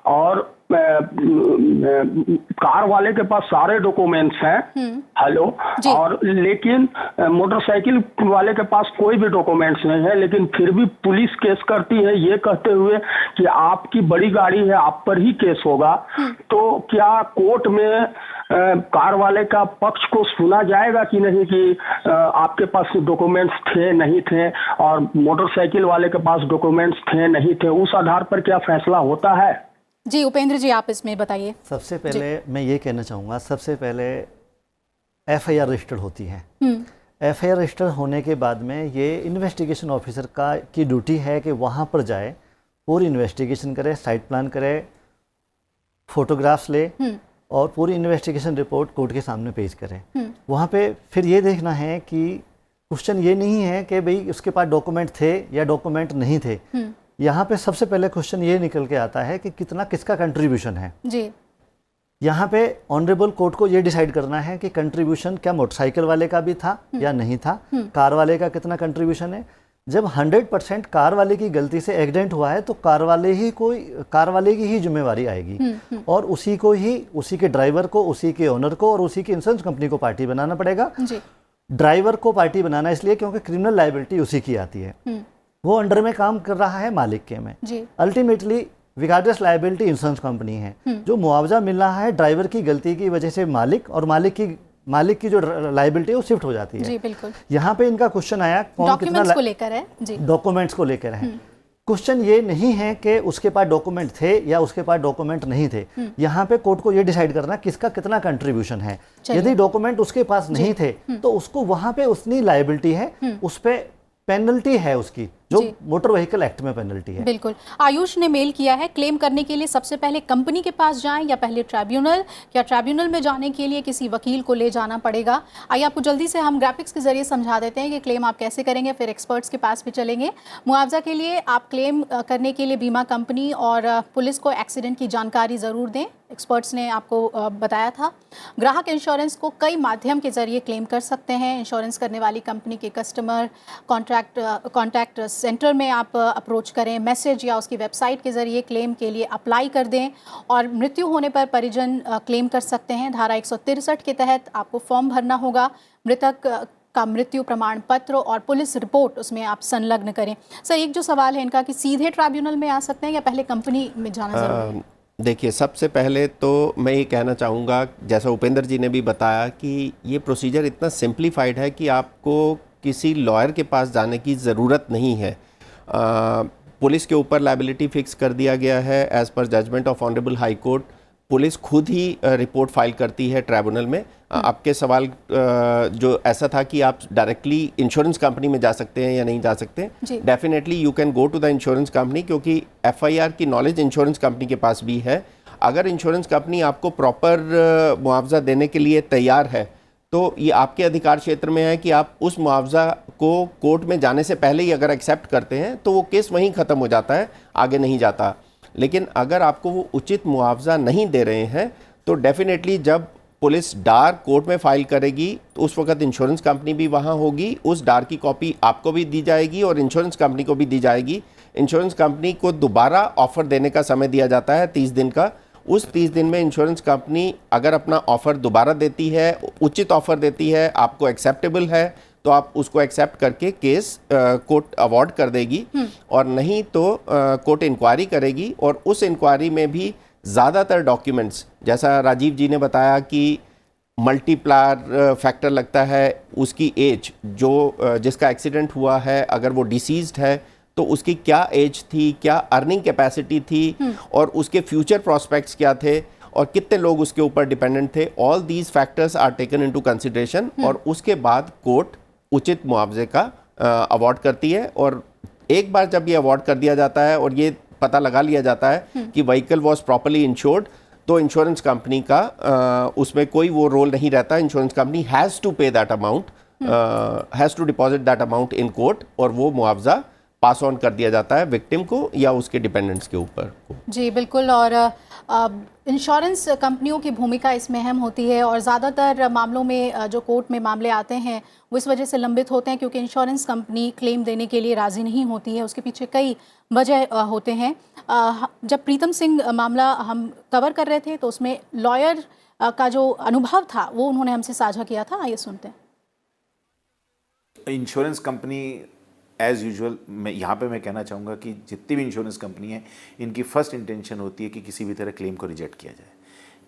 और कार वाले के पास सारे डॉक्यूमेंट्स हैं, हेलो, और लेकिन मोटरसाइकिल वाले के पास कोई भी डॉक्यूमेंट्स नहीं है, लेकिन फिर भी पुलिस केस करती है ये कहते हुए कि आपकी बड़ी गाड़ी है, आप पर ही केस होगा। तो क्या कोर्ट में कार वाले का पक्ष को सुना जाएगा कि नहीं कि आपके पास डॉक्यूमेंट्स थे नहीं थे और मोटरसाइकिल वाले के पास डॉक्यूमेंट्स थे नहीं थे, उस आधार पर क्या फैसला होता है? जी उपेंद्र जी आप इसमें बताइए। सबसे पहले मैं ये कहना चाहूँगा, सबसे पहले एफआईआर रजिस्टर्ड होती है। एफआईआर रजिस्टर होने के बाद में ये इन्वेस्टिगेशन ऑफिसर की ड्यूटी है कि वहाँ पर जाए, पूरी इन्वेस्टिगेशन करे, साइट प्लान करे, फोटोग्राफ्स ले और पूरी इन्वेस्टिगेशन रिपोर्ट कोर्ट के सामने पेश करे। वहाँ पे फिर ये देखना है कि क्वेश्चन ये नहीं है कि भाई उसके पास डॉक्यूमेंट थे या डॉक्यूमेंट नहीं थे। यहाँ पे सबसे पहले क्वेश्चन ये निकल के आता है कि कितना किसका कंट्रीब्यूशन है जी। यहाँ पे ऑनरेबल कोर्ट को ये डिसाइड करना है कि कंट्रीब्यूशन क्या मोटरसाइकिल वाले का भी था या नहीं था, कार वाले का कितना कंट्रीब्यूशन है। जब 100% कार वाले की गलती से एक्सीडेंट हुआ है तो कार वाले की ही जिम्मेवारी आएगी और उसी को ही, उसी के ड्राइवर को, उसी के ओनर को और उसी की इंश्योरेंस कंपनी को पार्टी बनाना पड़ेगा। ड्राइवर को पार्टी बनाना इसलिए क्योंकि क्रिमिनल लायबिलिटी उसी की आती है, वो अंडर में काम कर रहा है मालिक के में। अल्टीमेटली विगार्डियस लायबिलिटी इंश्योरेंस कंपनी है। जो मुआवजा मिल रहा है ड्राइवर की गलती की वजह से मालिक, और मालिक की जो लायबिलिटी है वो शिफ्ट हो जाती है। जी बिल्कुल। यहाँ पे इनका क्वेश्चन आया कौन डॉक्यूमेंट्स को लेकर है। जी, डॉक्यूमेंट्स को लेकर है। क्वेश्चन ये नहीं है कि उसके पास डॉक्यूमेंट थे या उसके पास डॉक्यूमेंट नहीं थे। यहाँ पे कोर्ट को ये डिसाइड करना किसका कितना कंट्रीब्यूशन है। यदि डॉक्यूमेंट उसके पास नहीं थे तो उसको वहां पे उतनी लायबिलिटी है, उस पे पेनल्टी है उसकी, जो मोटर व्हीकल एक्ट में पेनल्टी है। बिल्कुल। आयुष ने मेल किया है, क्लेम करने के लिए सबसे पहले कंपनी के पास जाएं या पहले ट्राइब्यूनल, या ट्राइब्यूनल में जाने के लिए किसी वकील को ले जाना पड़ेगा। आइए आपको जल्दी से हम ग्राफिक्स के जरिए समझा देते हैं कि क्लेम आप कैसे करेंगे, फिर एक्सपर्ट्स के पास भी चलेंगे। मुआवजा के लिए आप क्लेम करने के लिए बीमा कंपनी और पुलिस को एक्सीडेंट की जानकारी ज़रूर दें। एक्सपर्ट्स ने आपको बताया था। ग्राहक इंश्योरेंस को कई माध्यम के जरिए क्लेम कर सकते हैं। इंश्योरेंस करने वाली कंपनी के कस्टमर कॉन्टैक्ट सेंटर में आप अप्रोच करें, मैसेज या उसकी वेबसाइट के जरिए क्लेम के लिए अप्लाई कर दें, और मृत्यु होने पर परिजन क्लेम कर सकते हैं। धारा 163 के तहत आपको फॉर्म भरना होगा। मृतक का मृत्यु प्रमाण पत्र और पुलिस रिपोर्ट उसमें आप संलग्न करें। सर, एक जो सवाल है इनका कि सीधे ट्राइब्यूनल में आ सकते हैं या पहले कंपनी में जाना जरूरी है? देखिए, सबसे पहले तो मैं ये कहना चाहूँगा, जैसा उपेंद्र जी ने भी बताया कि ये प्रोसीजर इतना सिंप्लीफाइड है कि आपको किसी लॉयर के पास जाने की ज़रूरत नहीं है। पुलिस के ऊपर लायबिलिटी फिक्स कर दिया गया है as per judgement of honourable high court. Police खुद ही रिपोर्ट फाइल करती है ट्राइब्यूनल में। आपके सवाल जो ऐसा था कि आप डायरेक्टली इंश्योरेंस कंपनी में जा सकते हैं या नहीं जा सकते, definitely you can go to the insurance company, क्योंकि एफआईआर की नॉलेज इंश्योरेंस कंपनी के पास भी है। अगर इंश्योरेंस कंपनी आपको प्रॉपर मुआवजा देने के लिए तैयार है तो ये आपके अधिकार क्षेत्र में है कि आप उस मुआवजा को कोर्ट में जाने से पहले ही अगर एक्सेप्ट करते हैं तो वो केस वहीं ख़त्म हो जाता है, आगे नहीं जाता। लेकिन अगर आपको वो उचित मुआवजा नहीं दे रहे हैं तो डेफिनेटली जब पुलिस डार कोर्ट में फाइल करेगी तो उस वक्त इंश्योरेंस कंपनी भी वहाँ होगी। उस डार की कॉपी आपको भी दी जाएगी और इंश्योरेंस कंपनी को भी दी जाएगी। इंश्योरेंस कंपनी को दोबारा ऑफ़र देने का समय दिया जाता है 30 दिन का। उस 30 दिन में इंश्योरेंस कंपनी अगर अपना ऑफ़र दोबारा देती है, उचित ऑफ़र देती है, आपको एक्सेप्टेबल है, तो आप उसको एक्सेप्ट करके केस कोर्ट अवॉर्ड कर देगी, और नहीं तो कोर्ट इंक्वायरी करेगी। और उस इंक्वायरी में भी ज़्यादातर डॉक्यूमेंट्स, जैसा राजीव जी ने बताया कि मल्टीप्लायर फैक्टर लगता है, उसकी एज, जो जिसका एक्सीडेंट हुआ है अगर वो डिसीज्ड है तो उसकी क्या एज थी, क्या अर्निंग कैपेसिटी थी, और उसके फ्यूचर प्रॉस्पेक्ट्स क्या थे, और कितने लोग उसके ऊपर डिपेंडेंट थे। All these factors are taken into consideration, और उसके बाद कोर्ट उचित मुआवजे का अवार्ड करती है। और एक बार जब ये अवार्ड कर दिया जाता है और ये पता लगा लिया जाता है कि व्हीकल वॉज प्रॉपरली इंश्योर्ड, तो इंश्योरेंस कंपनी का उसमें कोई वो रोल नहीं रहता। Insurance company has to pay that amount, has to deposit that amount in court, और वो मुआवजा पास ऑन कर दिया जाता है विक्टिम को या उसके डिपेंडेंट्स के ऊपर। जी बिल्कुल। और इंश्योरेंस कंपनियों की भूमिका इसमें अहम होती है, और ज़्यादातर मामलों में जो कोर्ट में मामले आते हैं वो इस वजह से लंबित होते हैं क्योंकि इंश्योरेंस कंपनी क्लेम देने के लिए राज़ी नहीं होती है। उसके पीछे कई वजह होते हैं। जब प्रीतम सिंह मामला हम कवर कर रहे थे तो उसमें लॉयर का जो अनुभव था वो उन्होंने हमसे साझा किया था। आइए सुनते हैं। इंश्योरेंस कंपनी एज़ यूजुअल यहाँ पे मैं कहना चाहूँगा कि जितनी भी इंश्योरेंस कंपनी है, इनकी फ़र्स्ट इंटेंशन होती है कि किसी भी तरह क्लेम को रिजेक्ट किया जाए।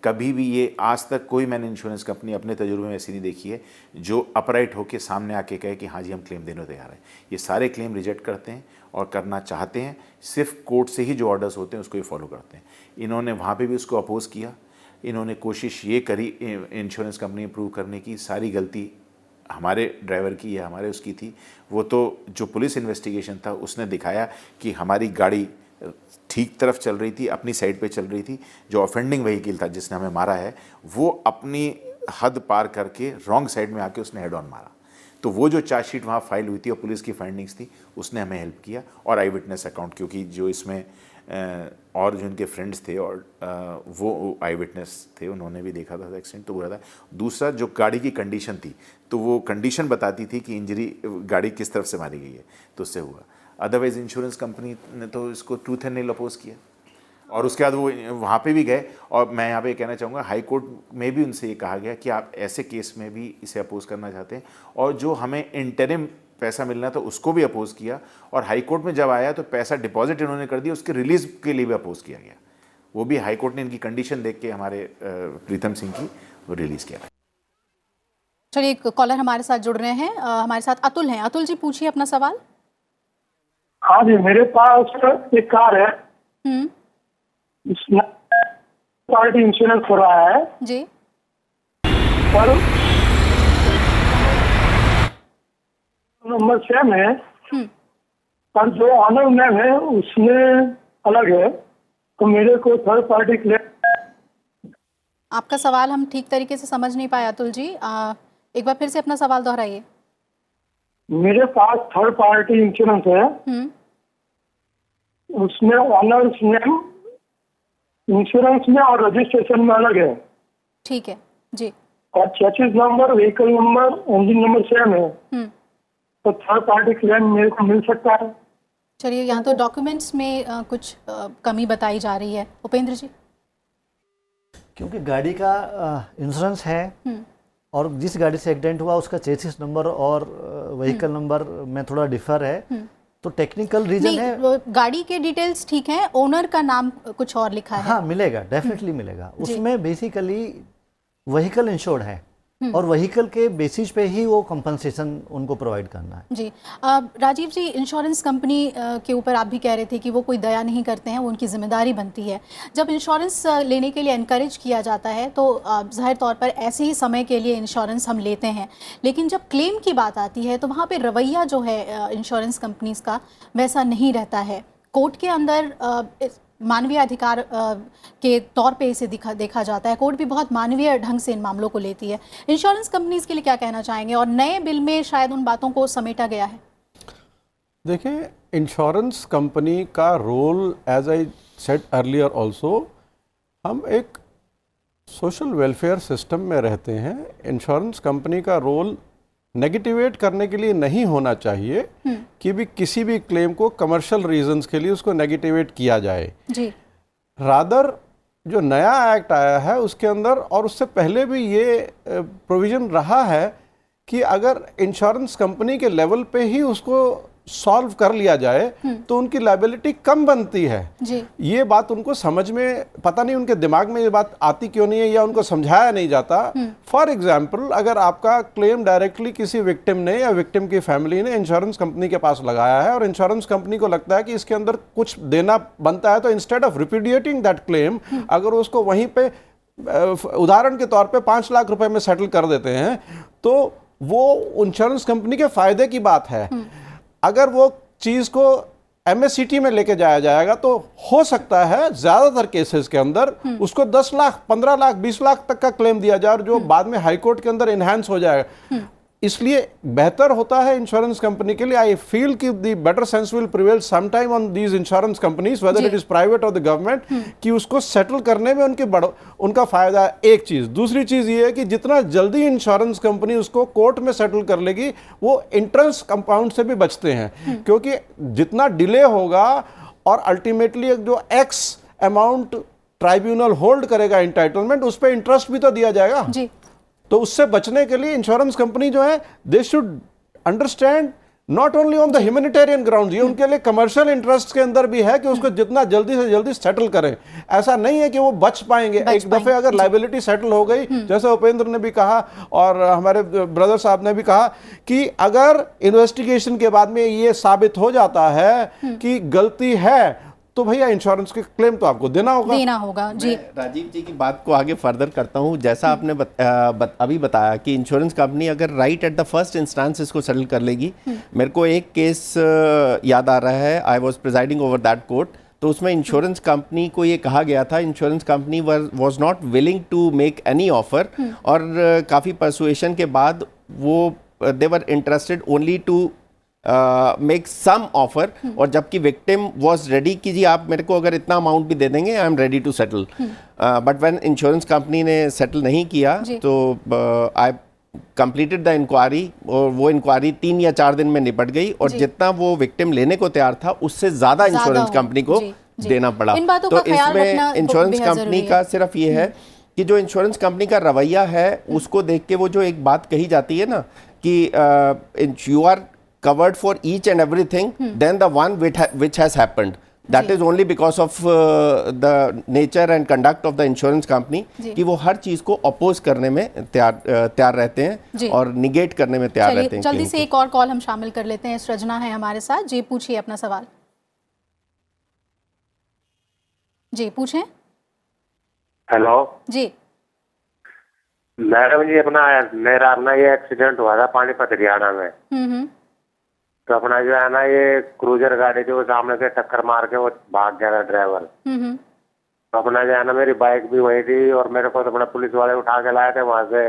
कभी भी ये आज तक कोई मैंने इंश्योरेंस कंपनी अपने तजुर्बे में ऐसी नहीं देखी है जो अपराइट होकर सामने आके कहे कि हाँ जी हम क्लेम देने तैयार हैं। ये सारे क्लेम रिजेक्ट करते हैं और करना चाहते हैं, सिर्फ कोर्ट से ही जो ऑर्डर्स होते हैं उसको ही फॉलो करते हैं। इन्होंने वहाँ पर भी उसको अपोज़ किया। इन्होंने कोशिश ये करी इंश्योरेंस कंपनी प्रूव करने की सारी गलती हमारे ड्राइवर की या हमारे उसकी थी। वो तो जो पुलिस इन्वेस्टिगेशन था उसने दिखाया कि हमारी गाड़ी ठीक तरफ चल रही थी, अपनी साइड पे चल रही थी। जो ऑफेंडिंग व्हीकल था जिसने हमें मारा है वो अपनी हद पार करके रॉन्ग साइड में आके उसने हेड ऑन मारा। तो वो जो चार्जशीट वहाँ फाइल हुई थी और पुलिस की फाइंडिंग्स थी उसने हमें हेल्प किया। और आई विटनेस अकाउंट, क्योंकि जो इसमें और जो उनके फ्रेंड्स थे और वो आई विटनेस थे, उन्होंने भी देखा था एक्सीडेंट, तो बुरा था। दूसरा जो गाड़ी की कंडीशन थी, तो वो कंडीशन बताती थी कि इंजरी गाड़ी किस तरफ से मारी गई है, तो उससे हुआ। अदरवाइज इंश्योरेंस कंपनी ने तो इसको ट्रूथ एंड नेल अपोज किया और उसके बाद वो वहाँ पे भी गए। और मैं यहाँ पे कहना चाहूँगा, हाई कोर्ट में भी उनसे ये कहा गया कि आप ऐसे केस में भी इसे अपोज करना चाहते हैं, और जो हमें इंटरिम पैसा मिलना था उसको भी अपोज किया। और हाई कोर्ट में जब आया तो पैसा डिपॉजिट इन्होंने कर दिया, उसके रिलीज के लिए भी अपोज किया गया। वो भी हाई कोर्ट ने इनकी कंडीशन देख के हमारे प्रीतम सिंह की वो रिलीज किया। चलिए, एक कॉलर हमारे साथ जुड़ रहे हैं, हमारे साथ अतुल हैं। अतुल जी, पूछिए अपना सवाल। हाँ जी, मेरे पास एक कार है, इसमें पार्टी इंश्योरेंस हो रहा है जी, पर नंबर सेम है, पर जो ऑनर नेम है उसमें अलग है, तो मेरे को थर्ड पार्टी क्लेम। आपका सवाल हम ठीक तरीके से समझ नहीं पाए अतुल जी, एक बार फिर से अपना सवाल दोहराइए। मेरे पास थर्ड पार्टी इंश्योरेंस है, उसमें ऑनर्स नेम इंश्योरेंस में और रजिस्ट्रेशन में अलग है। ठीक है जी। और chassis number, vehicle number, engine number same है, तो थर्ड पार्टी क्लेम मेरे को मिल सकता है? चलिए, यहाँ तो डॉक्यूमेंट्स में कुछ कमी बताई जा रही है। उपेंद्र जी, क्योंकि गाड़ी का इंश्योरेंस है और जिस गाड़ी से एक्सीडेंट हुआ उसका चेसिस नंबर और व्हीकल नंबर में थोड़ा डिफर है, तो टेक्निकल रीजन है। वो गाड़ी के डिटेल्स ठीक हैं, ओनर का नाम कुछ और लिखा है। हाँ, मिलेगा, डेफिनेटली मिलेगा। उसमें बेसिकली व्हीकल इंश्योर्ड है और व्हीकल के बेसिस पे ही वो कंपनसेशन उनको प्रोवाइड करना है। जी, राजीव जी, इंश्योरेंस कंपनी के ऊपर आप भी कह रहे थे कि वो कोई दया नहीं करते हैं, वो उनकी जिम्मेदारी बनती है। जब इंश्योरेंस लेने के लिए एनकरेज किया जाता है तो ज़ाहिर तौर पर ऐसे ही समय के लिए इंश्योरेंस हम लेते हैं, लेकिन जब क्लेम की बात आती है तो वहाँ पे रवैया जो है इंश्योरेंस कंपनीज़ का वैसा नहीं रहता है। कोर्ट के अंदर मानवीय अधिकार के तौर पे इसे देखा जाता है। कोर्ट भी बहुत मानवीय ढंग से इन मामलों को लेती है। इंश्योरेंस कंपनीज के लिए क्या कहना चाहेंगे, और नए बिल में शायद उन बातों को समेटा गया है? देखिए, इंश्योरेंस कंपनी का role, as I said earlier also, हम एक सोशल वेलफेयर सिस्टम में रहते हैं। इंश्योरेंस कंपनी का रोल नेगेटिवेट करने के लिए नहीं होना चाहिए कि भी किसी भी क्लेम को कमर्शियल रीजंस के लिए उसको नेगेटिवेट किया जाए जी। रादर जो नया एक्ट आया है उसके अंदर, और उससे पहले भी ये प्रोविजन रहा है कि अगर इंश्योरेंस कंपनी के लेवल पे ही उसको सॉल्व कर लिया जाए तो उनकी लायबिलिटी कम बनती है जी। ये बात उनको समझ में, पता नहीं उनके दिमाग में ये बात आती क्यों नहीं है या उनको समझाया नहीं जाता। फॉर एग्जाम्पल, अगर आपका क्लेम डायरेक्टली किसी विक्टिम ने या विक्टिम की फैमिली ने इंश्योरेंस कंपनी के पास लगाया है और इंश्योरेंस कंपनी को लगता है कि इसके अंदर कुछ देना बनता है, तो इंस्टेड ऑफ रिप्यूडिएटिंग दैट क्लेम, अगर उसको वहीं पे उदाहरण के तौर पे 5 लाख रुपए में सेटल कर देते हैं, तो वो इंश्योरेंस कंपनी के फायदे की बात है। अगर वो चीज़ को MSCT में लेके जाया जाएगा तो हो सकता है ज़्यादातर केसेस के अंदर उसको 10 लाख, 15 लाख, 20 लाख तक का क्लेम दिया जाए, और जो बाद में हाई कोर्ट के अंदर इनहेंस हो जाएगा। इसलिए बेहतर होता है इंश्योरेंस कंपनी के लिए, आई फील कि the better sense will prevail some time on these insurance companies, whether it is private और द गवर्नमेंट, कि उसको सेटल करने में उनका फायदा है। एक चीज, दूसरी चीज ये है कि जितना जल्दी इंश्योरेंस कंपनी उसको कोर्ट में सेटल कर लेगी, वो इंटरेस्ट कंपाउंड से भी बचते हैं, क्योंकि जितना डिले होगा और अल्टीमेटली जो एक्स अमाउंट ट्राइब्यूनल होल्ड करेगा इंटाइटलमेंट, उस पर इंटरेस्ट भी तो दिया जाएगा जी। तो उससे बचने के लिए इंश्योरेंस कंपनी जो है, they should understand not only on the humanitarian ground, ये उनके लिए कमर्शियल इंटरेस्ट के अंदर भी है कि उसको जितना जल्दी से जल्दी सेटल करें। ऐसा नहीं है कि वो बच पाएंगे। एक दफे अगर लायबिलिटी सेटल हो गई, जैसे उपेंद्र ने भी कहा और हमारे ब्रदर साहब ने भी कहा, कि अगर इन्वेस्टिगेशन के बाद में ये साबित हो जाता है कि गलती है, तो भैया इंश्योरेंस के क्लेम तो आपको देना होगा जी। राजीव जी की बात को आगे फर्दर करता हूं। जैसा आपने अभी बताया कि इंश्योरेंस कंपनी अगर right at the first instance इसको सेटल कर लेगी, मेरे को एक केस याद आ रहा है, I was presiding over that court, तो उसमें इंश्योरेंस कंपनी को ये कहा गया था, insurance company was not willing to make any offer, और काफ़ी परसुएशन के बाद वो they were interested only to make some offer, और जबकि विक्टिम वाज रेडी कि जी आप मेरे को अगर इतना अमाउंट भी दे देंगे I am ready to settle, but when insurance company ने सेटल नहीं किया तो आई कंप्लीटेड द इंक्वायरी, और वो इंक्वायरी 3 या 4 दिन में निपट गई, और जितना वो विक्टिम लेने को तैयार था उससे ज़्यादा इंश्योरेंस कंपनी को देना पड़ा। तो इसमें इंश्योरेंस कंपनी का सिर्फ ये है कि जो इंश्योरेंस कंपनी का रवैया है उसको देख के वो जो एक बात कही जाती है ना कि you are covered for each and everything than the one which has happened. That is only because of the nature and conduct of the insurance company कि वो हर चीज को अपोज करने में तैयार रहते हैं और निगेट करने में तैयार रहते हैं। जल्दी से एक और कॉल हम शामिल कर लेते हैं। सृजना है हमारे साथ। जी पूछिए अपना सवाल। जी पूछें। हेलो जी मैडम जी, मेरा अपना ये एक्सीडेंट हुआ था पानीपत हरियाणा में। तो अपना जो है ना ये क्रूजर गाड़ी थी, वो सामने से टक्कर मार के वो भाग गया था ड्राइवर। तो अपना जो है ना मेरी बाइक भी वही थी, और मेरे को तो अपना पुलिस वाले उठा के लाए थे वहां से,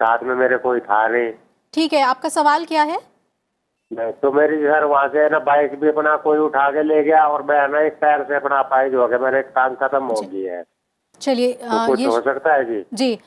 साथ में मेरे कोई था नहीं। ठीक है, आपका सवाल क्या है? तो मेरी सर वहां से ना बाइक भी अपना कोई उठा के ले गया, और मैं ना एक पैर से अपना अपाहिज हो गया, मेरे टांग खत्म हो गई है। चलिए तो कुछ हो सकता है जी? जी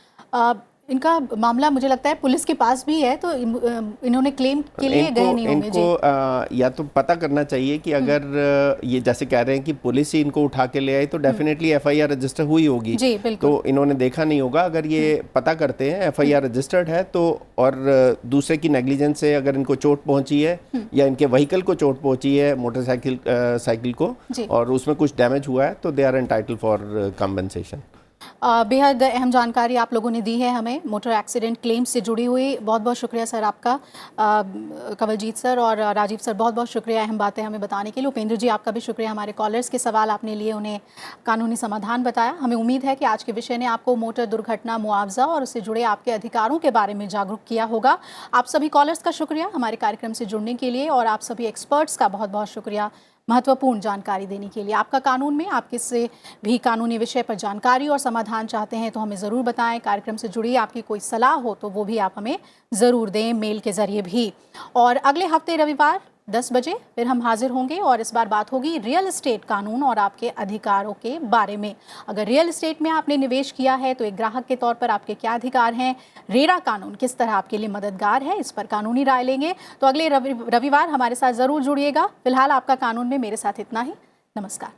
इनका मामला मुझे लगता है पुलिस के पास भी है, तो इन्होंने क्लेम के लिए गए नहीं होंगे। इनको या तो पता करना चाहिए कि अगर ये जैसे कह रहे हैं कि पुलिस ही इनको उठा के ले आई तो डेफिनेटली एफआईआर रजिस्टर हुई होगी। तो इन्होंने देखा नहीं होगा। अगर ये पता करते हैं एफआईआर रजिस्टर्ड है तो, और दूसरे की नेग्लिजेंस से अगर इनको चोट पहुंची है या इनके व्हीकल को चोट पहुंची है, मोटरसाइकिल को, और उसमें कुछ डैमेज हुआ है तो they are entitle for compensation. बेहद अहम जानकारी आप लोगों ने दी है हमें मोटर एक्सीडेंट क्लेम से जुड़ी हुई। बहुत बहुत शुक्रिया सर आपका, कवलजीत सर और राजीव सर, बहुत बहुत शुक्रिया अहम बातें हमें बताने के लिए। उपेंद्र जी आपका भी शुक्रिया, हमारे कॉलर्स के सवाल आपने लिए, उन्हें कानूनी समाधान बताया। हमें उम्मीद है कि आज के विषय ने आपको मोटर दुर्घटना मुआवजा और उससे जुड़े आपके अधिकारों के बारे में जागरूक किया होगा। आप सभी कॉलर्स का शुक्रिया हमारे कार्यक्रम से जुड़ने के लिए, और आप सभी एक्सपर्ट्स का बहुत बहुत शुक्रिया महत्वपूर्ण जानकारी देने के लिए। आपका कानून में आप किससे भी कानूनी विषय पर जानकारी और समाधान चाहते हैं तो हमें ज़रूर बताएं। कार्यक्रम से जुड़ी आपकी कोई सलाह हो तो वो भी आप हमें ज़रूर दें, मेल के ज़रिए भी। और अगले हफ्ते रविवार 10 बजे फिर हम हाजिर होंगे, और इस बार बात होगी रियल एस्टेट कानून और आपके अधिकारों के बारे में। अगर रियल एस्टेट में आपने निवेश किया है तो एक ग्राहक के तौर पर आपके क्या अधिकार हैं, रेरा कानून किस तरह आपके लिए मददगार है, इस पर कानूनी राय लेंगे। तो अगले रविवार हमारे साथ ज़रूर जुड़िएगा। फिलहाल आपका कानून में मेरे साथ इतना ही। नमस्कार।